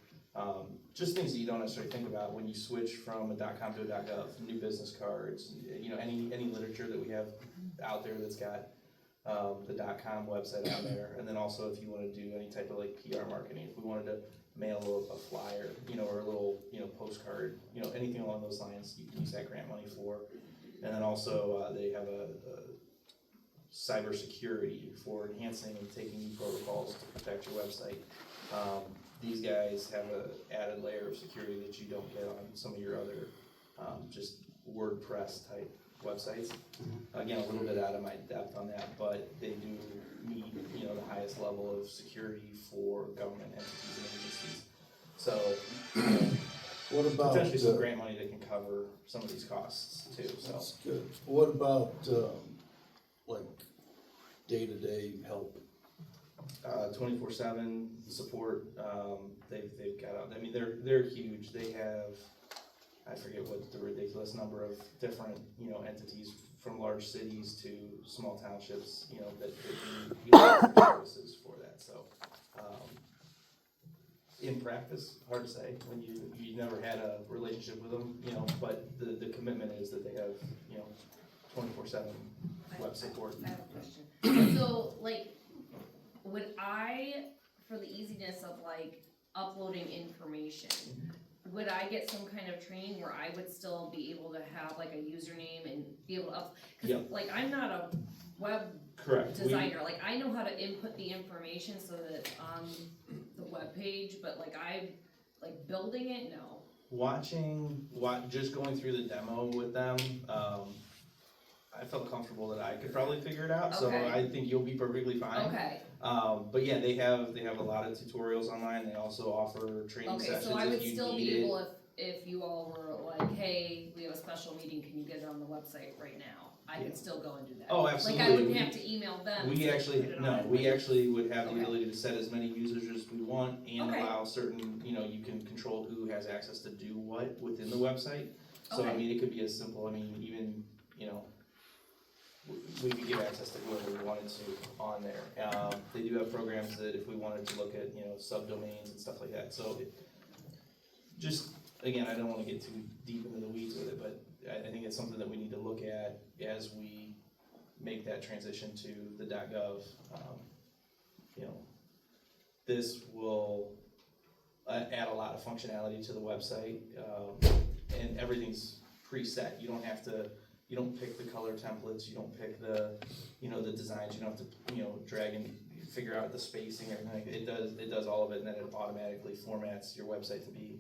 Just things that you don't necessarily think about when you switch from a .com to a .gov. New business cards, any literature that we have out there that's got the .com website on there. And then also if you want to do any type of PR marketing, if we wanted to mail a flyer, or a little, postcard, anything along those lines, you can use that grant money for. And then also they have a cybersecurity for enhancing and taking new protocols to protect your website. These guys have an added layer of security that you don't get on some of your other just WordPress type websites. Again, a little bit out of my depth on that, but they do meet the highest level of security for government entities and agencies. So What about, potentially some grant money that can cover some of these costs too. So that's good. What about, day-to-day help? 24/7 support. They've got. I mean, they're huge. They have, I forget what the ridiculous number of different entities from large cities to small townships. That need services for that. So, in practice, hard to say when you never had a relationship with them. But the commitment is that they have 24/7 web support. I have a question. So, would I, for the easiness of uploading information, would I get some kind of training where I would still be able to have a username and be able to Yeah. cause I'm not a web Correct. designer, I know how to input the information so that on the web page, but building it, no. Just going through the demo with them, I felt comfortable that I could probably figure it out, so Okay. I think you'll be perfectly fine. Okay, But yeah, they have a lot of tutorials online. They also offer training okay, sessions so I would if you still need be it. able if you all were hey, we have a special meeting, can you get it on the website right now? I Yeah. could still go and do that. Oh, Like, I absolutely. wouldn't have to email them. We to actually, put it no, on. we actually would have the Okay. ability to set as many users as we want and Okay. allow certain, you can control who has access to do what within the website. So, I Okay. mean, it could be as simple, I mean, even, we could give access to whoever we wanted to on there. They do have programs that if we wanted to look at, subdomains and stuff like that, so just, again, I don't wanna get too deep into the weeds with it, but I think it's something that we need to look at as we make that transition to the .gov. This will add a lot of functionality to the website, and everything's preset. You don't have to, you don't pick the color templates, you don't pick the designs, you don't have to, drag and figure out the spacing, everything. It does all of it, and then it automatically formats your website to be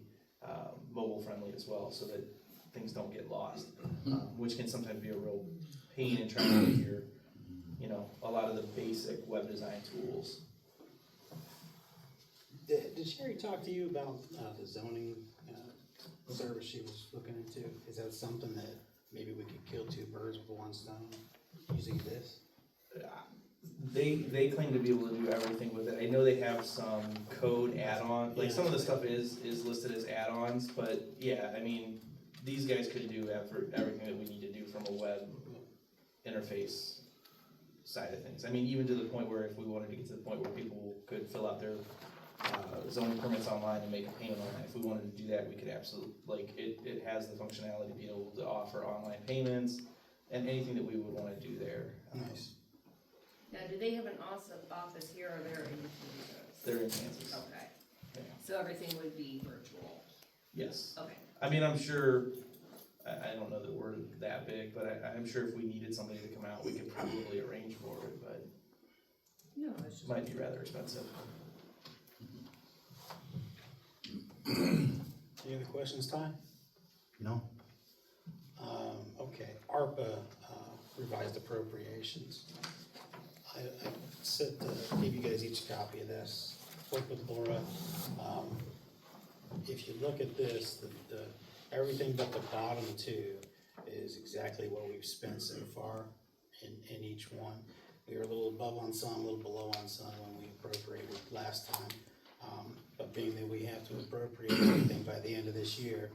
mobile friendly as well, so that things don't get lost, which can sometimes be a real pain in trying to get your, a lot of the basic web design tools. Did Sherry talk to you about the zoning service she was looking into? Is that something that maybe we could kill two birds with one stone using this? They claim to be able to do everything with it. I know they have some code add-on, like some of the stuff is listed as add-ons, but yeah, I mean, these guys could do everything that we need to do from a web interface side of things. I mean, even to the point where if we wanted to get to the point where people could fill out their zoning permits online and make a payment on that, if we wanted to do that, we could absolutely, it has the functionality to be able to offer online payments and anything that we would wanna do there. Nice. Now, do they have an office here or they're in Kansas? They're in Kansas. Okay, Yeah. so everything would be virtual? Yes. Okay. I mean, I'm sure, I don't know that we're that big, but I'm sure if we needed somebody to come out, we could probably arrange for it, but No, it's just. it might be rather expensive. Any other questions, Ty? No? Okay, ARPA revised appropriations. I gave you guys each a copy of this, worked with Laura. If you look at this, everything but the bottom two is exactly what we've spent so far in each one. We were a little above on some, a little below on some when we appropriated last time. But being that we have to appropriate everything by the end of this year,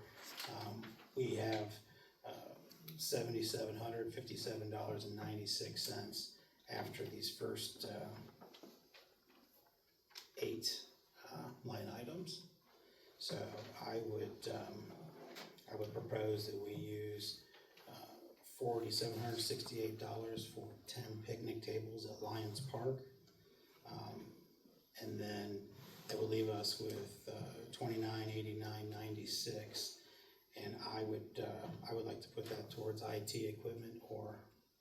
we have $7,757.96 after these first 8 line items. So I would propose that we use $4,768 for 10 picnic tables at Lions Park. And then that will leave us with $29,8996. And I would like to put that towards IT equipment or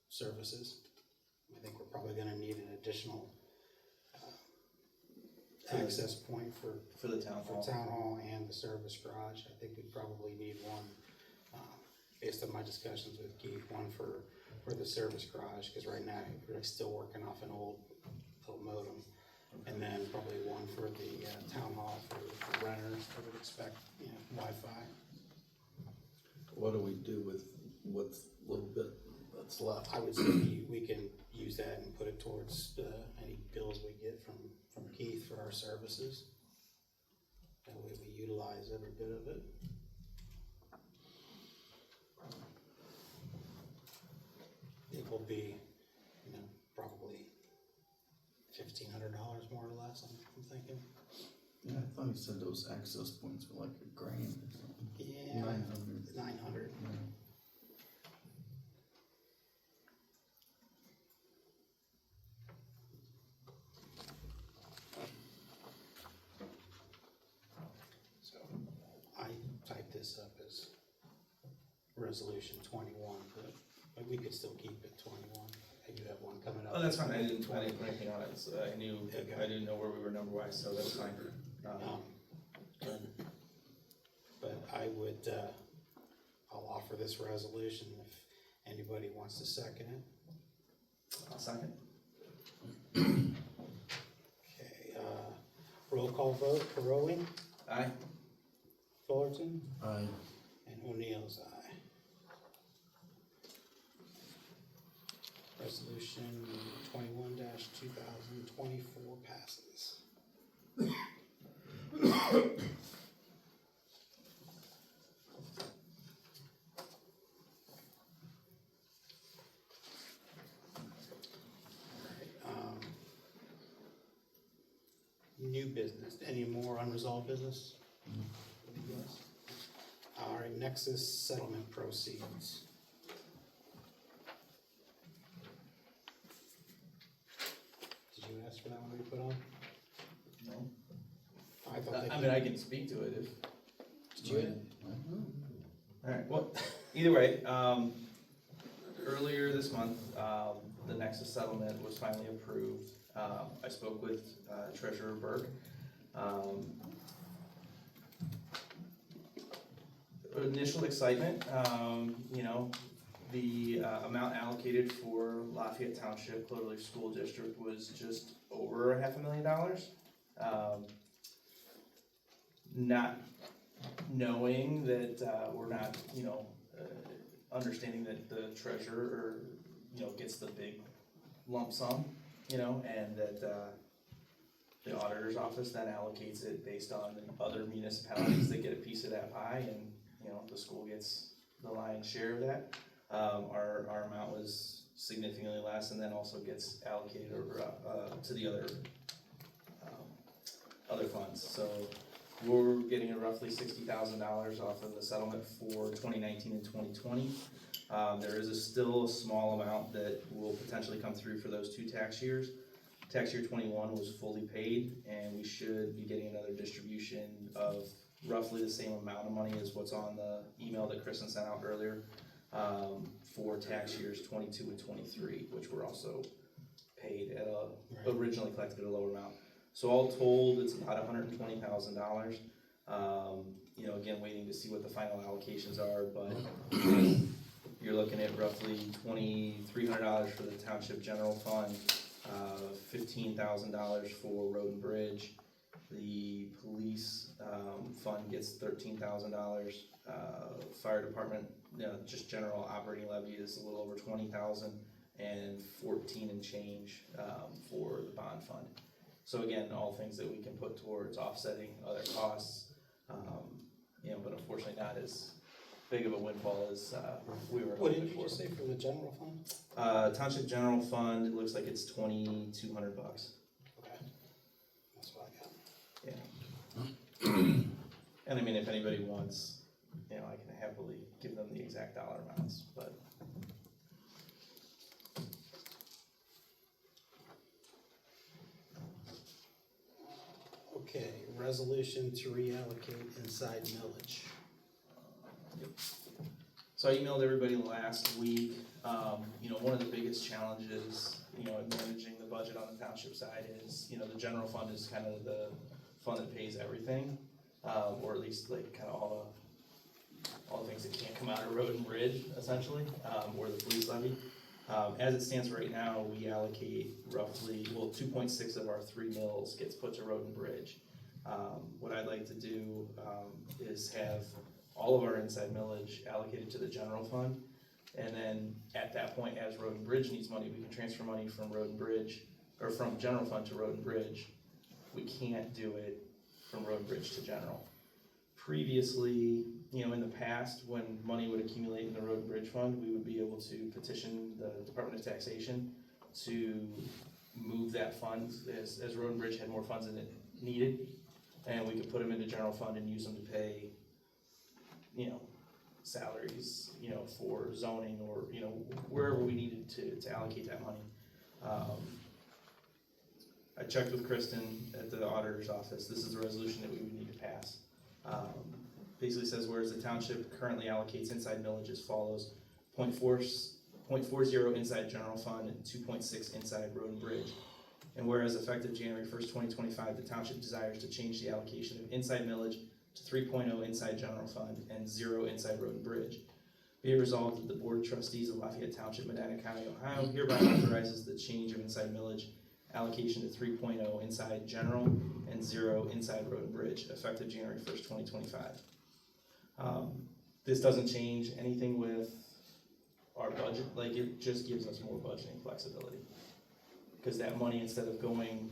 services. I think we're probably gonna need an additional access point for the town hall. town hall and the service garage. I think we probably need one, based on my discussions with Keith, one for the service garage, because right now we're still working off an old modem. And then probably one for the town hall for renters that would expect, Wi-Fi. What do we do with what's a little bit that's left? I would say we can use that and put it towards any bills we get from Keith for our services. That way we utilize every bit of it. It will be, probably $1,500 more or less, I'm thinking. Yeah, I thought you said those access points were like $1,000 or something. Yeah. 900. 900. Yeah. So I typed this up as resolution 21, but we could still keep it 21. I do have one coming up. Oh, that's fine, I didn't put anything on it, so I didn't know where we were number wise, so that's fine. But I would, I'll offer this resolution if anybody wants to second it. I'll second. Okay, roll call vote, Caroli, Aye. Fullerton, Aye. and O'Neill's aye. Resolution 21-2024 passes. New business, any more unresolved business? Yes. All right, Nexus settlement proceeds. Did you ask for that one to be put on? No. I thought I mean, I can speak to it if. Did you? Alright, well, either way, earlier this month, the Nexus settlement was finally approved. I spoke with Treasurer Burke. Initial excitement, you know, the amount allocated for Lafayette Township Cloverleaf School District was just over $500,000. Not knowing that we're not, you know, understanding that the treasurer, you know, gets the big lump sum, you know, and that the auditor's office then allocates it based on other municipalities that get a piece of that pie, and, you know, the school gets the lion's share of that. Our amount was significantly less, and then also gets allocated over to the other funds. So we're getting roughly $60,000 off of the settlement for 2019 and 2020. There is still a small amount that will potentially come through for those 2 tax years. Tax year 21 was fully paid, and we should be getting another distribution of roughly the same amount of money as what's on the email that Kristen sent out earlier, for tax years 22 and 23, which were also paid at originally collected at a lower amount. So all told, it's about $120,000. You know, again, waiting to see what the final allocations are, but you're looking at roughly $2,300 for the township general fund, $15,000 for road and bridge. The police fund gets $13,000. Fire department, you know, just general operating levy is a little over $20,000, and 14 and change for the bond fund. So again, all things that we can put towards offsetting other costs, you know, but unfortunately not as big of a windfall as we were What hoping did you for. just say for the general fund? Township general fund, it looks like it's $2,200. Okay, that's what I got. Yeah. And I mean, if anybody wants, you know, I can happily give them the exact dollar amounts, but. Okay, resolution to reallocate inside millage. So I emailed everybody last week. You know, one of the biggest challenges, you know, in managing the budget on the township side is, you know, the general fund is kind of the fund that pays everything, or at least like kind of all the things that can't come out of road and bridge, essentially, or the police levy. As it stands right now, we allocate roughly, well, 2.6 of our 3 mills gets put to road and bridge. What I'd like to do is have all of our inside millage allocated to the general fund, and then at that point, as road and bridge needs money, we can transfer money from road and bridge, or from general fund to road and bridge. We can't do it from road and bridge to general. Previously, you know, in the past, when money would accumulate in the road and bridge fund, we would be able to petition the Department of Taxation to move that fund as road and bridge had more funds than it needed, and we could put them into general fund and use them to pay, you know, salaries, you know, for zoning, or, you know, wherever we needed to allocate that money. I checked with Kristen at the auditor's office. This is the resolution that we would need to pass. Basically says, whereas the township currently allocates inside millage as follows: 0.40 inside general fund and 2.6 inside road and bridge. And whereas effective January 1st, 2025, the township desires to change the allocation of inside millage to 3.0 inside general fund and 0 inside road and bridge. Be it resolved that the Board of Trustees of Lafayette Township, Medina County, Ohio hereby authorizes the change of inside millage allocation to 3.0 inside general and 0 inside road and bridge, effective January 1st, 2025. This doesn't change anything with our budget, like, it just gives us more budgeting flexibility. Cause that money, instead of going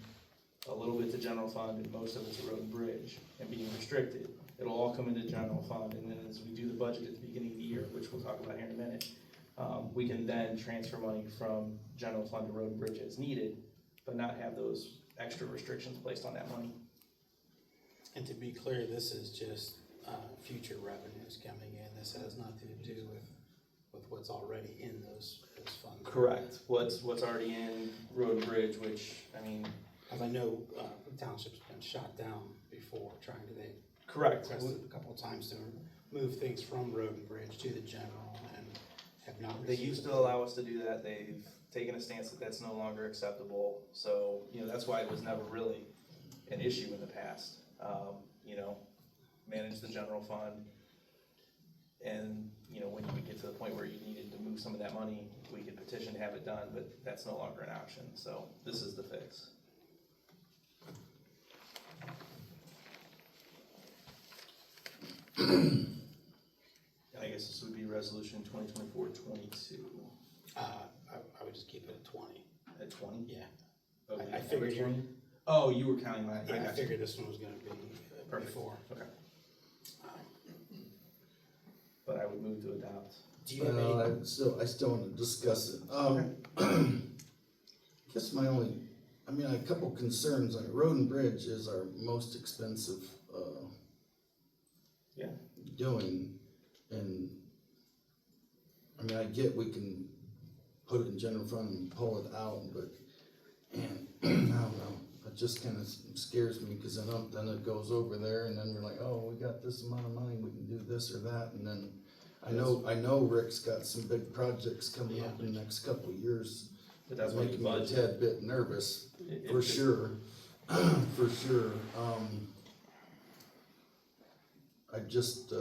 a little bit to general fund and most of it to road and bridge and being restricted, it'll all come into general fund, and then as we do the budget at the beginning of the year, which we'll talk about here in a minute, we can then transfer money from general fund to road and bridge as needed, but not have those extra restrictions placed on that money. And to be clear, this is just, future revenues coming in, this has nothing to do with what's already in those funds. Correct. What's already in road and bridge, which, I mean. As I know, the township's been shot down before, trying to, they Correct. requested a couple of times to move things from road and bridge to the general, and have not. They used to allow us to do that, they've taken a stance that that's no longer acceptable, so, you know, that's why it was never really an issue in the past. You know, manage the general fund, and, you know, when you would get to the point where you needed to move some of that money, we could petition to have it done, but that's no longer an option, so this is the fix. And I guess this would be resolution 2024-22. I would just keep it at 20. At 20? Yeah. Oh, I figured you. Oh, you were counting mine. Yeah, I got you. figured this one was gonna be before. Okay. But I would move to adopt. Do you have any? I still wanna discuss it. Guess my only, I mean, a couple concerns, like road and bridge is our most expensive, Yeah. doing, and, I mean, I get we can put it in general fund and pull it out, but, and, I don't know, it just kinda scares me, cause then it goes over there, and then we're like, oh, we got this amount of money, we can do this or that, and then, I know Rick's got some big projects coming up in the next couple of years. But that's why you making me a budget. tad bit nervous, It for just- sure, for sure, I just,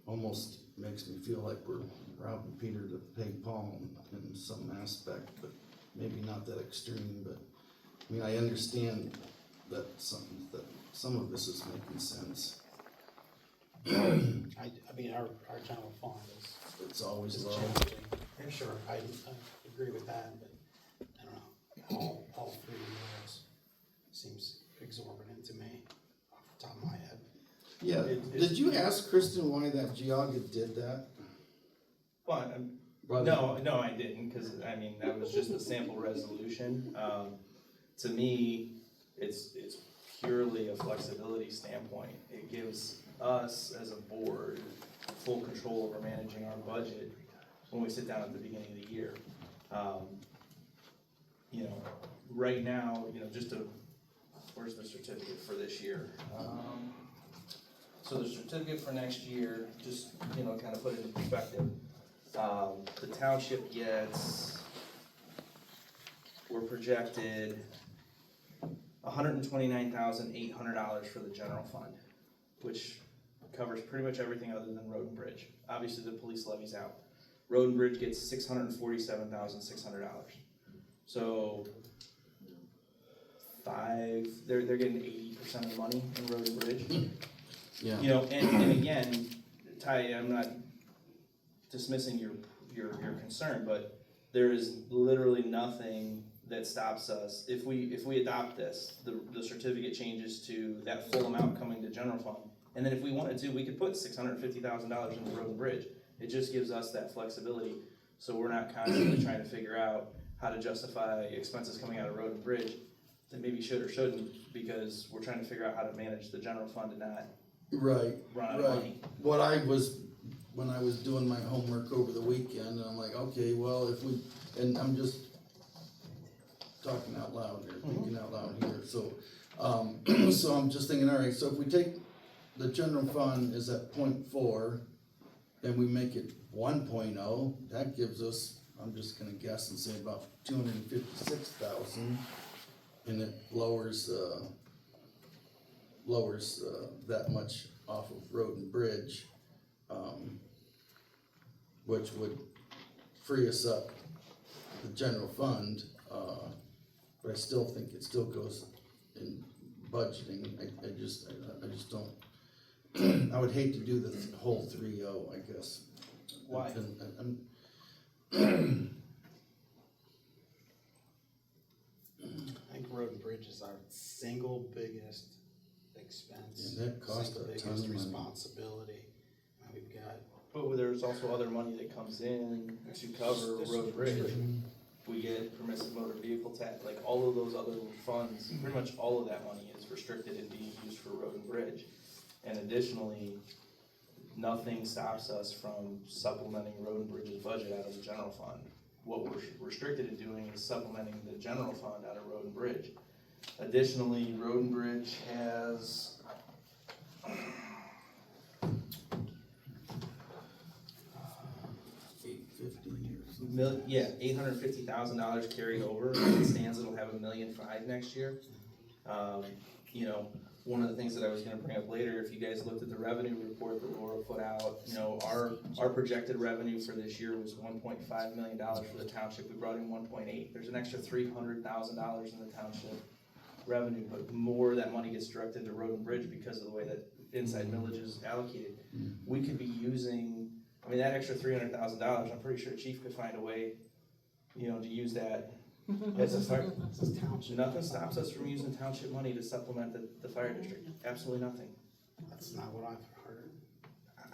almost makes me feel like we're robbing Peter to pay Paul in some aspect, but maybe not that extreme, but, I mean, I understand that some of this is making sense. I mean, our general fund It's always is low. challenging. Yeah, sure, I agree with that, but I don't know, all 3 years seems exorbitant to me, off the top of my head. Yeah, did you ask Kristen why that Geauga did that? Well, no, I didn't, cause I mean, that was just a sample resolution. To me, it's purely a flexibility standpoint. It gives us as a board full control over managing our budget when we sit down at the beginning of the year. You know, right now, you know, where's the certificate for this year? So the certificate for next year, just, you know, kind of put it in perspective. The township gets, we're projected $129,800 for the general fund, which covers pretty much everything other than road and bridge. Obviously, the police levy's out. Road and bridge gets $647,600. So they're getting 80% of the money in road and bridge. Yeah. You know, and again, Ty, I'm not dismissing your concern, but there is literally nothing that stops us. If we adopt this, the certificate changes to that full amount coming to general fund. And then if we wanted to, we could put $650,000 into road and bridge. It just gives us that flexibility, so we're not constantly trying to figure out how to justify expenses coming out of road and bridge that maybe should or shouldn't, because we're trying to figure out how to manage the general fund and not Right, run out of right. money. When I was doing my homework over the weekend, I'm like, okay, well, and I'm just talking out loud here, thinking out loud here, so, so I'm just thinking, all right, so if we take the general fund is at 0.4, and we make it 1.0, that gives us, I'm just gonna guess and say about 256,000, and it lowers that much off of road and bridge, which would free us up the general fund, but I still think it still goes in budgeting. I just don't, I would hate to do the whole 3-0, I guess. Why? I think road and bridge is our single biggest expense. And that costs single a ton biggest of money. responsibility. We've got. But there's also other money that comes in to cover road and bridge. We get permissive motor vehicle tax, like all of those other funds, pretty much all of that money is restricted and being used for road and bridge. And additionally, nothing stops us from supplementing road and bridge's budget out of the general fund. What we're restricted in doing is supplementing the general fund out of road and bridge. Additionally, road and bridge has $850,000 carried over. As it stands, it'll have $1.5 million next year. You know, one of the things that I was gonna bring up later, if you guys looked at the revenue report that Laura put out, you know, our projected revenue for this year was $1.5 million for the township. We brought in 1.8. There's an extra $300,000 in the township revenue, but more of that money gets directed to road and bridge because of the way that inside millage is allocated. We could be using, I mean, that extra $300,000, I'm pretty sure Chief could find a way, you know, to use that. Nothing stops us from using township money to supplement the fire district. Absolutely nothing. That's not what I've heard.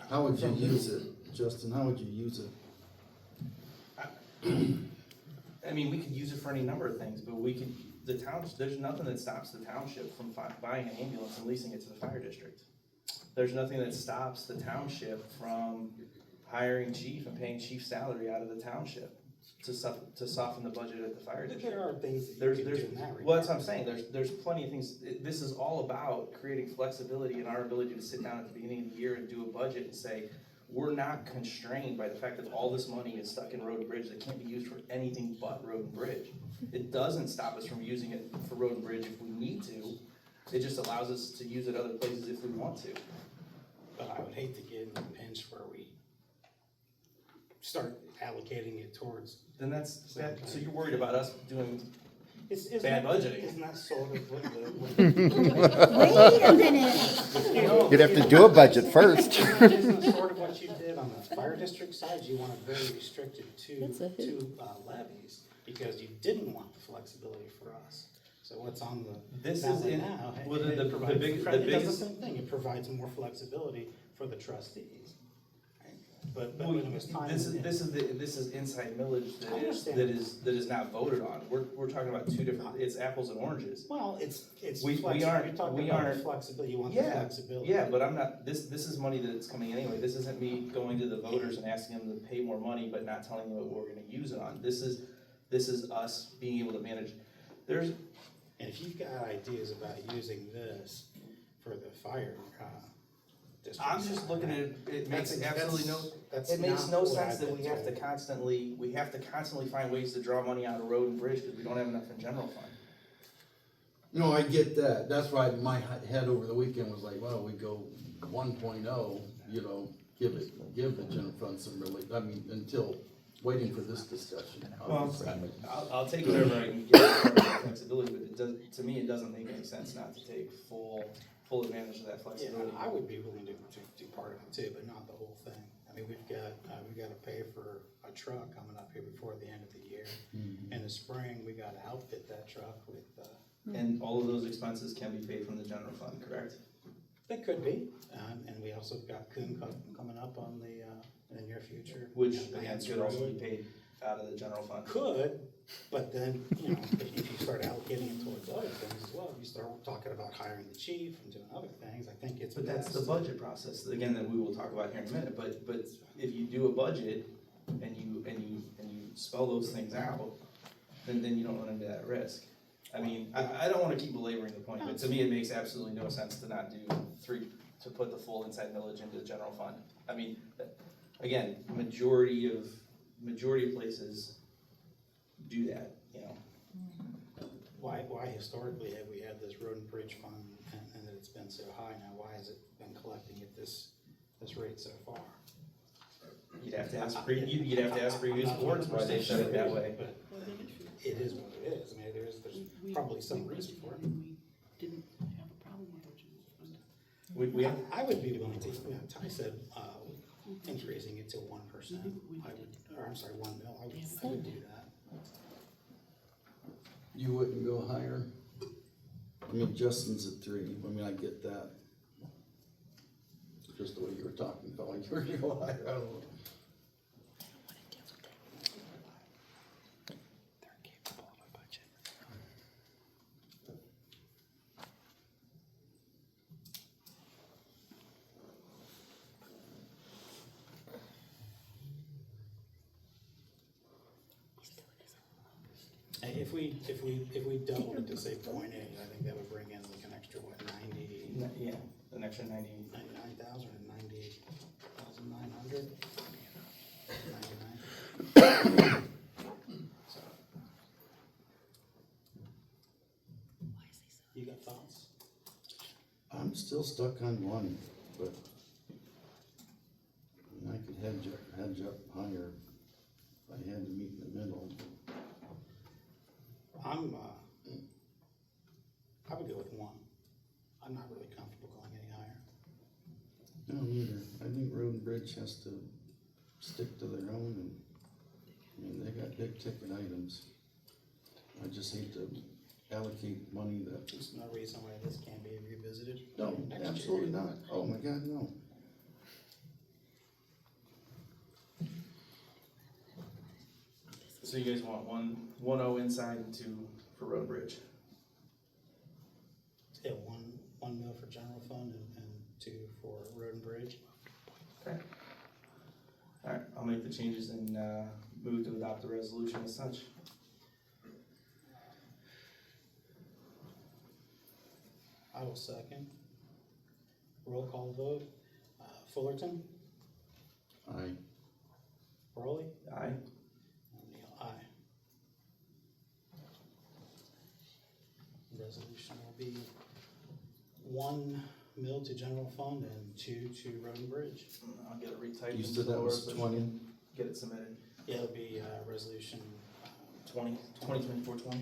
How would you use it, Justin? How would you use it? I mean, we could use it for any number of things, but we could, there's nothing that stops the township from buying an ambulance and leasing it to the fire district. There's nothing that stops the township from hiring chief and paying chief salary out of the township to soften the budget at the fire district. There are things that you can do in that regard. Well, that's what I'm saying, there's plenty of things, this is all about creating flexibility in our ability to sit down at the beginning of the year and do a budget and say, we're not constrained by the fact that all this money is stuck in road and bridge that can't be used for anything but road and bridge. It doesn't stop us from using it for road and bridge if we need to, it just allows us to use it other places if we want to. But I would hate to get in a pinch where we start allocating it towards. Then that's, so you're worried about us doing Isn't bad budgeting? Isn't that sort of what Wait a minute. You'd have to do a budget first. Isn't it sort of what you did on the fire district side? You want it very restricted to levies because you didn't want the flexibility for us. So what's on the This ballot is in, now? well, it the provides- biggest. it does the same thing. It provides more flexibility for the trustees. Right? But when it was time. This is inside millage I understand. that is not voted on. We're talking about two different, it's apples and oranges. Well, it's We flexible. aren't- You're talking we about aren't- the flexibility. You want the Yeah, flexibility. yeah, but I'm not, this is money that's coming anyway. This isn't me going to the voters and asking them to pay more money, but not telling them what we're gonna use it on. This is us being able to manage. And if you've got ideas about using this for the fire, district. I'm just looking at it, it makes absolutely no, that's it makes not no what sense I've that been we have to told. constantly find ways to draw money out of road and bridge because we don't have enough in general fund. No, I get that. That's why my head over the weekend was like, well, we go 1.0, you know, give the general fund some relief. I mean, until waiting for this discussion. Well, I'll take whatever I can get for flexibility, but it does, to me, it doesn't make any sense not to take full advantage of that Yeah, flexibility. I would be willing to do part of it too, but not the whole thing. I mean, we've got to pay for a truck coming up here before the end of the year. In the spring, we got to outfit that truck with, And all of those expenses can be paid from the general fund, correct? they could be, and we also got Coon coming up on in the near future. Which, We got again, Bands could also Road. be paid out of the general fund. Could, but then, you know, if you start allocating it towards other things as well, you start talking about hiring the chief and doing other things, I think it's But that's best. the budget process, again, that we will talk about here in a minute, but if you do a budget and you spell those things out, then you don't run into that risk. I mean, I don't wanna keep belaboring the point, but to me, it makes absolutely no sense to not do to put the full inside millage into the general fund. I mean, again, majority of places do that, you know. Why historically have we had this road and bridge fund and that it's been so high now? Why has it been collecting at this rate so far? You'd have to ask previous boards why they set it that way. But it is what it is. I mean, there's probably some reason for it. We didn't have a problem with our general fund. We I would be willing to, you know, Ty said, increasing it to 1%, I would, or I'm sorry, 1 mil, I would do that. You wouldn't go higher? I mean, Justin's at 3, I mean, I get that. Just the way you were talking, felt like you were gonna go higher, I don't know. Hey, if we doubled it to say 0.8, I think that would bring in like an extra, what, 90, Yeah, an extra 99,000 or 98,900? 99. So. You got thoughts? I'm still stuck on 1, but I mean, I could hedge up higher if I had to meet in the middle. I would go with 1. I'm not really comfortable going any higher. No, neither. I think Road and Bridge has to stick to their own, and, I mean, they got big ticket items. I just hate to allocate money that. There's no reason why this can't be revisited. No, next absolutely year. not. Oh my God, no. So you guys want 1 inside and 2 for road bridge? Yeah, 1 mil for general fund and 2 for road and bridge. Okay. Alright, I'll make the changes and, move to adopt the resolution as such. I will second. Roll call vote. Fullerton, Aye. Rowley, Aye. O'Neill, aye. Resolution will be 1 mil to general fund and 2 to road and bridge. I'll get it retyped. You said that was 20? Get it submitted. Yeah, it'll be, resolution, 2024-20.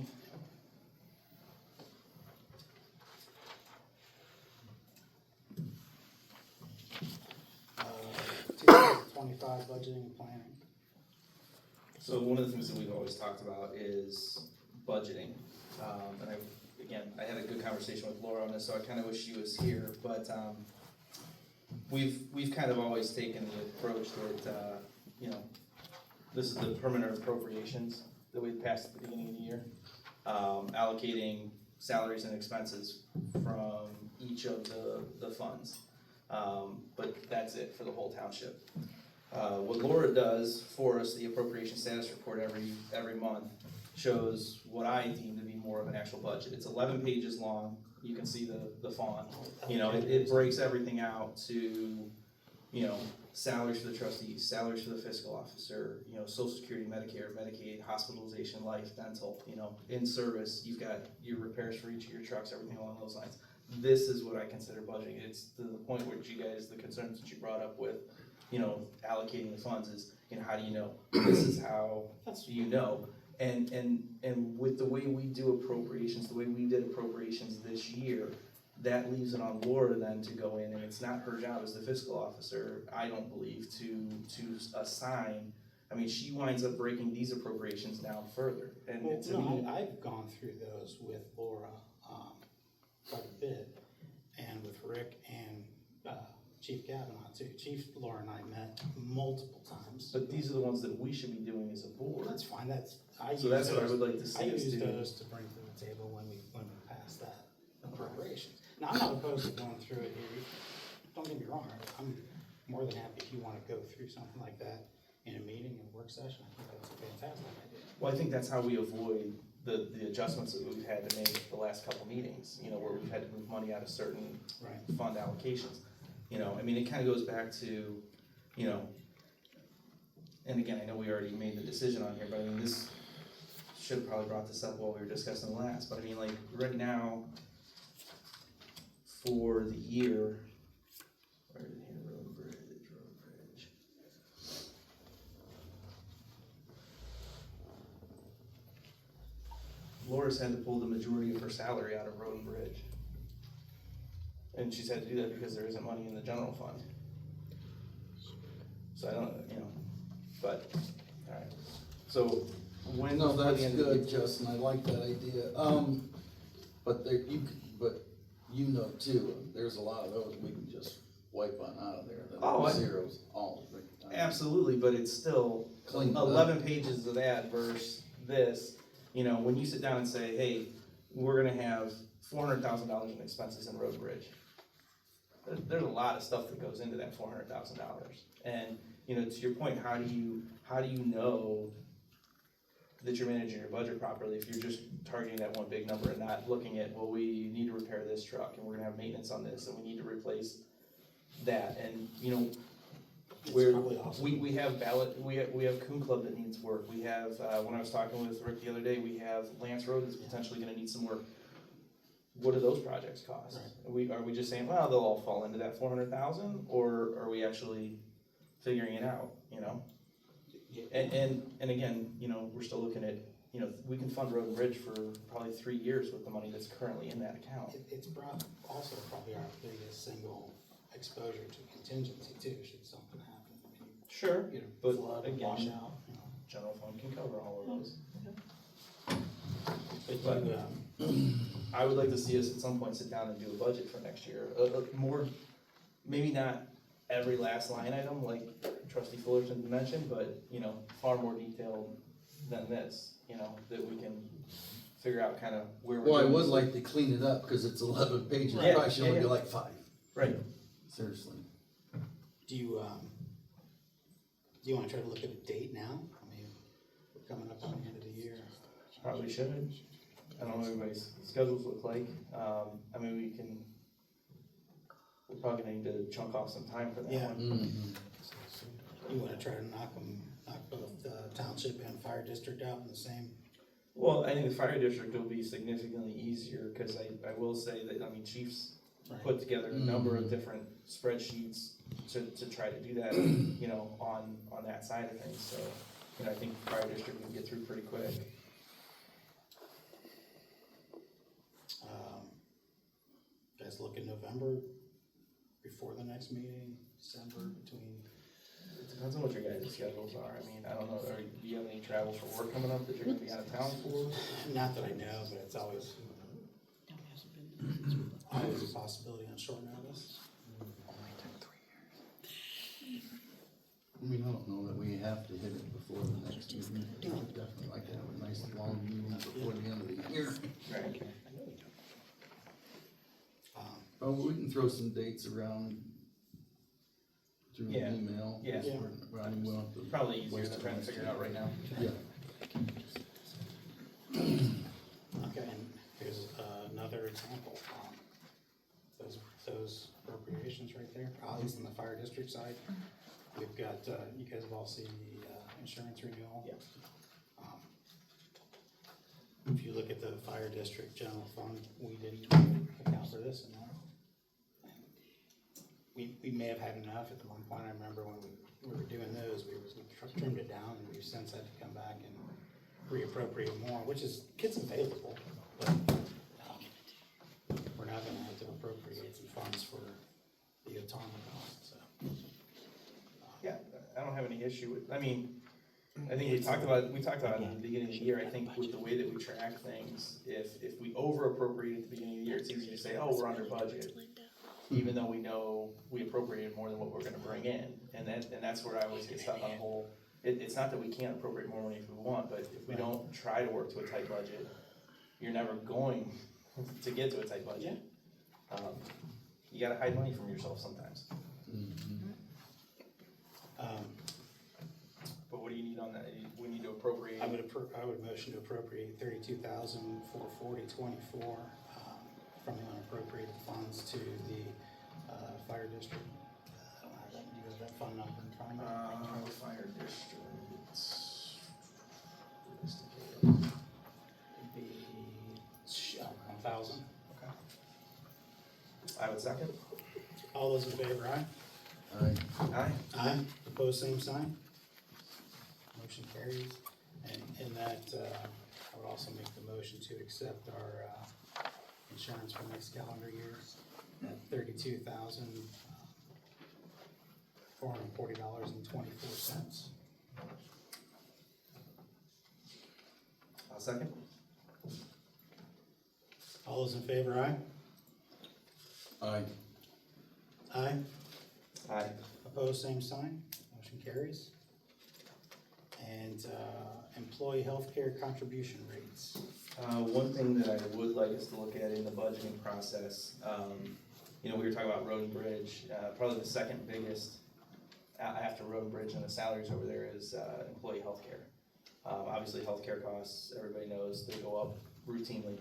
uh, 2025 budgeting and planning. So one of the things that we've always talked about is budgeting. And I had a good conversation with Laura on this, so I kind of wish she was here, but, we've kind of always taken the approach that, this is the permanent appropriations that we passed at the beginning of the year. Allocating salaries and expenses from each of the funds. But that's it for the whole township. What Laura does for us, the appropriation status report every month, shows what I deem to be more of an actual budget. It's 11 pages long. You can see the font. It breaks everything out to, salaries for the trustees, salaries for the fiscal officer, Social Security, Medicare, Medicaid, hospitalization, life, dental, in service, you've got your repairs for each of your trucks, everything along those lines. This is what I consider budgeting. It's to the point where you guys, the concerns that you brought up with, allocating the funds is, how do you know? This is how you know. And with the way we do appropriations, the way we did appropriations this year, that leaves it on Laura then to go in, and it's not her job as the fiscal officer, I don't believe, to assign. I mean, she winds up breaking these appropriations down further, and Well, to me. I've gone through those with Laura, quite a bit, and with Rick and, Chief Kavanaugh too. Chief Laura and I met multiple times. But these are the ones that we should be doing as a board. That's fine, what I would like to see I us use do. those to bring to the table when we pass that appropriations. Now, I'm not opposed to going through it here, don't get me wrong, I'm more than happy if you wanna go through something like that in a meeting, in a work session, I think that's a fantastic idea. Well, I think that's how we avoid the adjustments that we've had to make the last couple meetings, where we've had to move money out of certain Right. fund allocations. It kind of goes back to, and again, I know we already made the decision on here, but I mean, this should have probably brought this up while we were discussing the last, but I mean, like, right now, for the year, where is it here, road bridge. Laura's had to pull the majority of her salary out of road and bridge. And she's had to do that because there isn't money in the general fund. So I don't, but, alright, so when? No, before the that's end of the good, Justin, I like that idea. But there, you know too, there's a lot of those we can just wipe on out of there, Oh, the zeros, all of it. Absolutely, but it's still Clean it up. 11 pages of that versus this. When you sit down and say, hey, we're gonna have $400,000 in expenses in road and bridge. There's a lot of stuff that goes into that $400,000. And, to your point, how do you know that you're managing your budget properly if you're just targeting that one big number and not looking at, well, we need to repair this truck and we're gonna have maintenance on this and we need to replace that. And, It's probably awesome. we have we have Coon Club that needs work. We have, when I was talking with Rick the other day, we have Lance Road that's potentially gonna need some work. What do those projects cost? Right. Are we just saying, well, they'll all fall into that 400,000, or are we actually figuring it out, And again, we're still looking at, we can fund road and bridge for probably 3 years with the money that's currently in that account. It's also probably our biggest single exposure to contingency too, should something happen. I mean, Sure, but flood, again, washout, general fund can cover all of those. But But you, I would like to see us at some point sit down and do a budget for next year. More, maybe not every last line item like Trustee Fullerton mentioned, but, far more detailed than this, that we can figure out kind of where we're. Well, I going. would like to clean it up, cause it's 11 pages, Right. probably should only Yeah, be yeah. like 5, Right. seriously. do you wanna try to look at a date now? I mean, we're coming up on the end of the year. Probably should. I don't know what everybody's schedules look like. We're probably gonna need to chunk off some time for that Yeah. one. Mm-hmm. You wanna try to knock both the township and fire district out in the same? Well, I think the fire district will be significantly easier, cause I will say that, Chief's Right. put together a number of different spreadsheets to try to do that, on that side of things, so, I think the fire district can get through pretty quick. Guys look in November before the next meeting, December between, It depends on what your guys' schedules are, I don't know, do you have any travel for work coming up that you're gonna be out of town for? not that I know, but it's always a possibility on short notice. I mean, I don't know that we have to hit it before the next meeting. I'd definitely like to have a nice long meeting before the end of the year. Right. Oh, we can throw some dates around through Yeah. an email. Yeah. We're not even going to. Probably easier than trying to figure it out right now. Yeah. Okay, and here's another example. Those appropriations right there, at least on the fire district side. We've got, you guys have all seen the insurance renewal. Yeah. If you look at the fire district general fund, we didn't account for this in that. We may have had enough at the one point. I remember when we were doing those, we trimmed it down, and we've since had to come back and reappropriate more, which gets available, but we're not gonna have to appropriate some funds for the autonomous cost, so. Yeah, I don't have any issue with, I think we talked about it in the beginning of the year. I think with the way that we track things, if we over appropriate at the beginning of the year, it's easy to say, oh, we're under budget. Even though we know we appropriated more than what we're gonna bring in, and that's where I always get stuck on the whole, it's not that we can't appropriate more money if we want, but if we don't try to work to a tight budget, you're never going to get to a tight budget. You gotta hide money from yourself sometimes. But what do you need on that? We need to appropriate. I would motion to appropriate $32,440.24 from the unappropriated funds to the fire district. I don't have that, you guys have that fund number in front of me? Fire district. It'd be 1,000. Okay. I would second. All those in favor, aye? Aye. Aye. Opposed, same sign. Motion carries. And in that, I would also make the motion to accept our insurance for next calendar year at $32,000 $440.24. I'll second. All those in favor, aye? Aye. Aye. Aye. Opposed, same sign. Motion carries. And employee healthcare contribution rates. One thing that I would like us to look at in the budgeting process, we were talking about road and bridge, probably the second biggest after road and bridge and the salaries over there is employee healthcare. Obviously, healthcare costs, everybody knows, they go up routinely.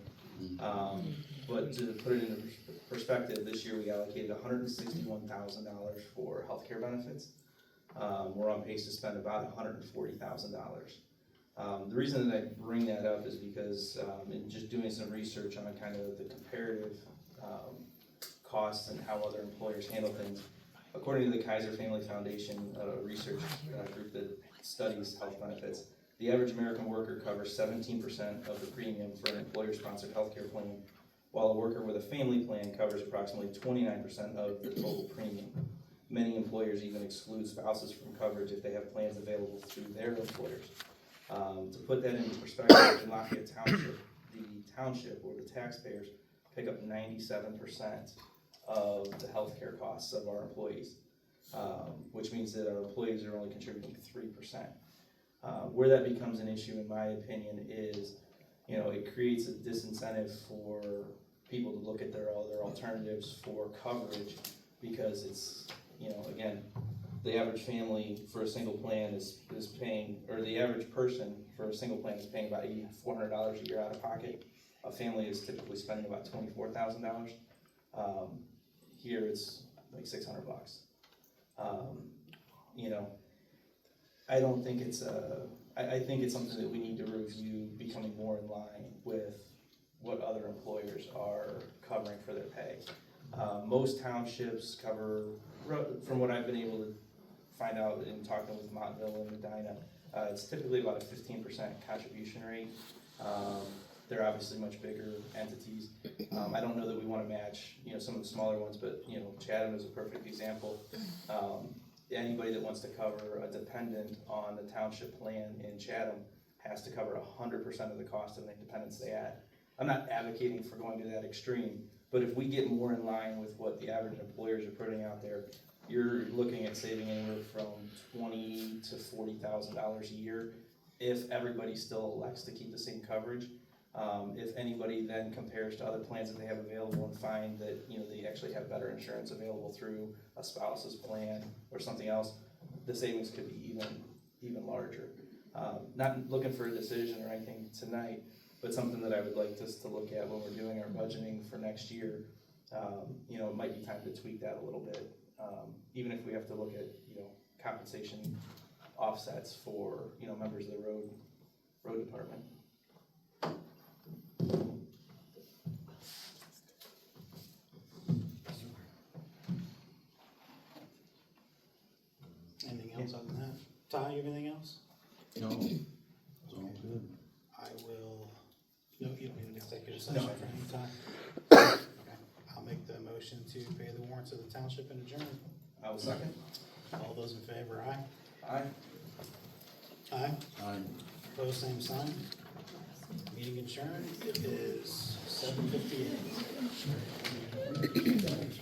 But to put it into perspective, this year we allocated $161,000 for healthcare benefits. We're on pace to spend about $140,000. The reason that I bring that up is because in just doing some research on kind of the comparative costs and how other employers handle things, according to the Kaiser Family Foundation research group that studies health benefits, the average American worker covers 17% of the premium for an employer-sponsored healthcare plan, while a worker with a family plan covers approximately 29% of the total premium. Many employers even exclude spouses from coverage if they have plans available through their employers. To put that into perspective, in Lafayette Township, the township or the taxpayers pick up 97% of the healthcare costs of our employees, which means that our employees are only contributing 3%. Where that becomes an issue, in my opinion, is, it creates a disincentive for people to look at their other alternatives for coverage, because it's, again, the average family for a single plan is paying, or the average person for a single plan is paying about $400 a year out of pocket. A family is typically spending about $24,000. Here it's like $600. I don't think it's I think it's something that we need to review, becoming more in line with what other employers are covering for their pay. Most townships cover, from what I've been able to find out in talking with Montville and Medina, it's typically about a 15% contribution rate. They're obviously much bigger entities. I don't know that we want to match, some of the smaller ones, but, Chatham is a perfect example. Anybody that wants to cover a dependent on the township plan in Chatham has to cover 100% of the cost of the independents they add. I'm not advocating for going to that extreme, but if we get more in line with what the average employers are putting out there, you're looking at saving anywhere from $20,000 to $40,000 a year if everybody still elects to keep the same coverage. If anybody then compares to other plans that they have available and find that, they actually have better insurance available through a spouse's plan or something else, the savings could be even larger. Not looking for a decision or anything tonight, but something that I would like us to look at when we're doing our budgeting for next year. It might be time to tweak that a little bit, even if we have to look at, compensation offsets for, members of the road department. Anything else other than that? Ty, you have anything else? No, it's all good. I will, no, you don't need an executive session No. for any time. Okay, I'll make the motion to pay the warrants of the township and adjourn. I will second. All those in favor, aye? Aye. Aye. Aye. Opposed, same sign. Meeting adjourned. It is 7:58.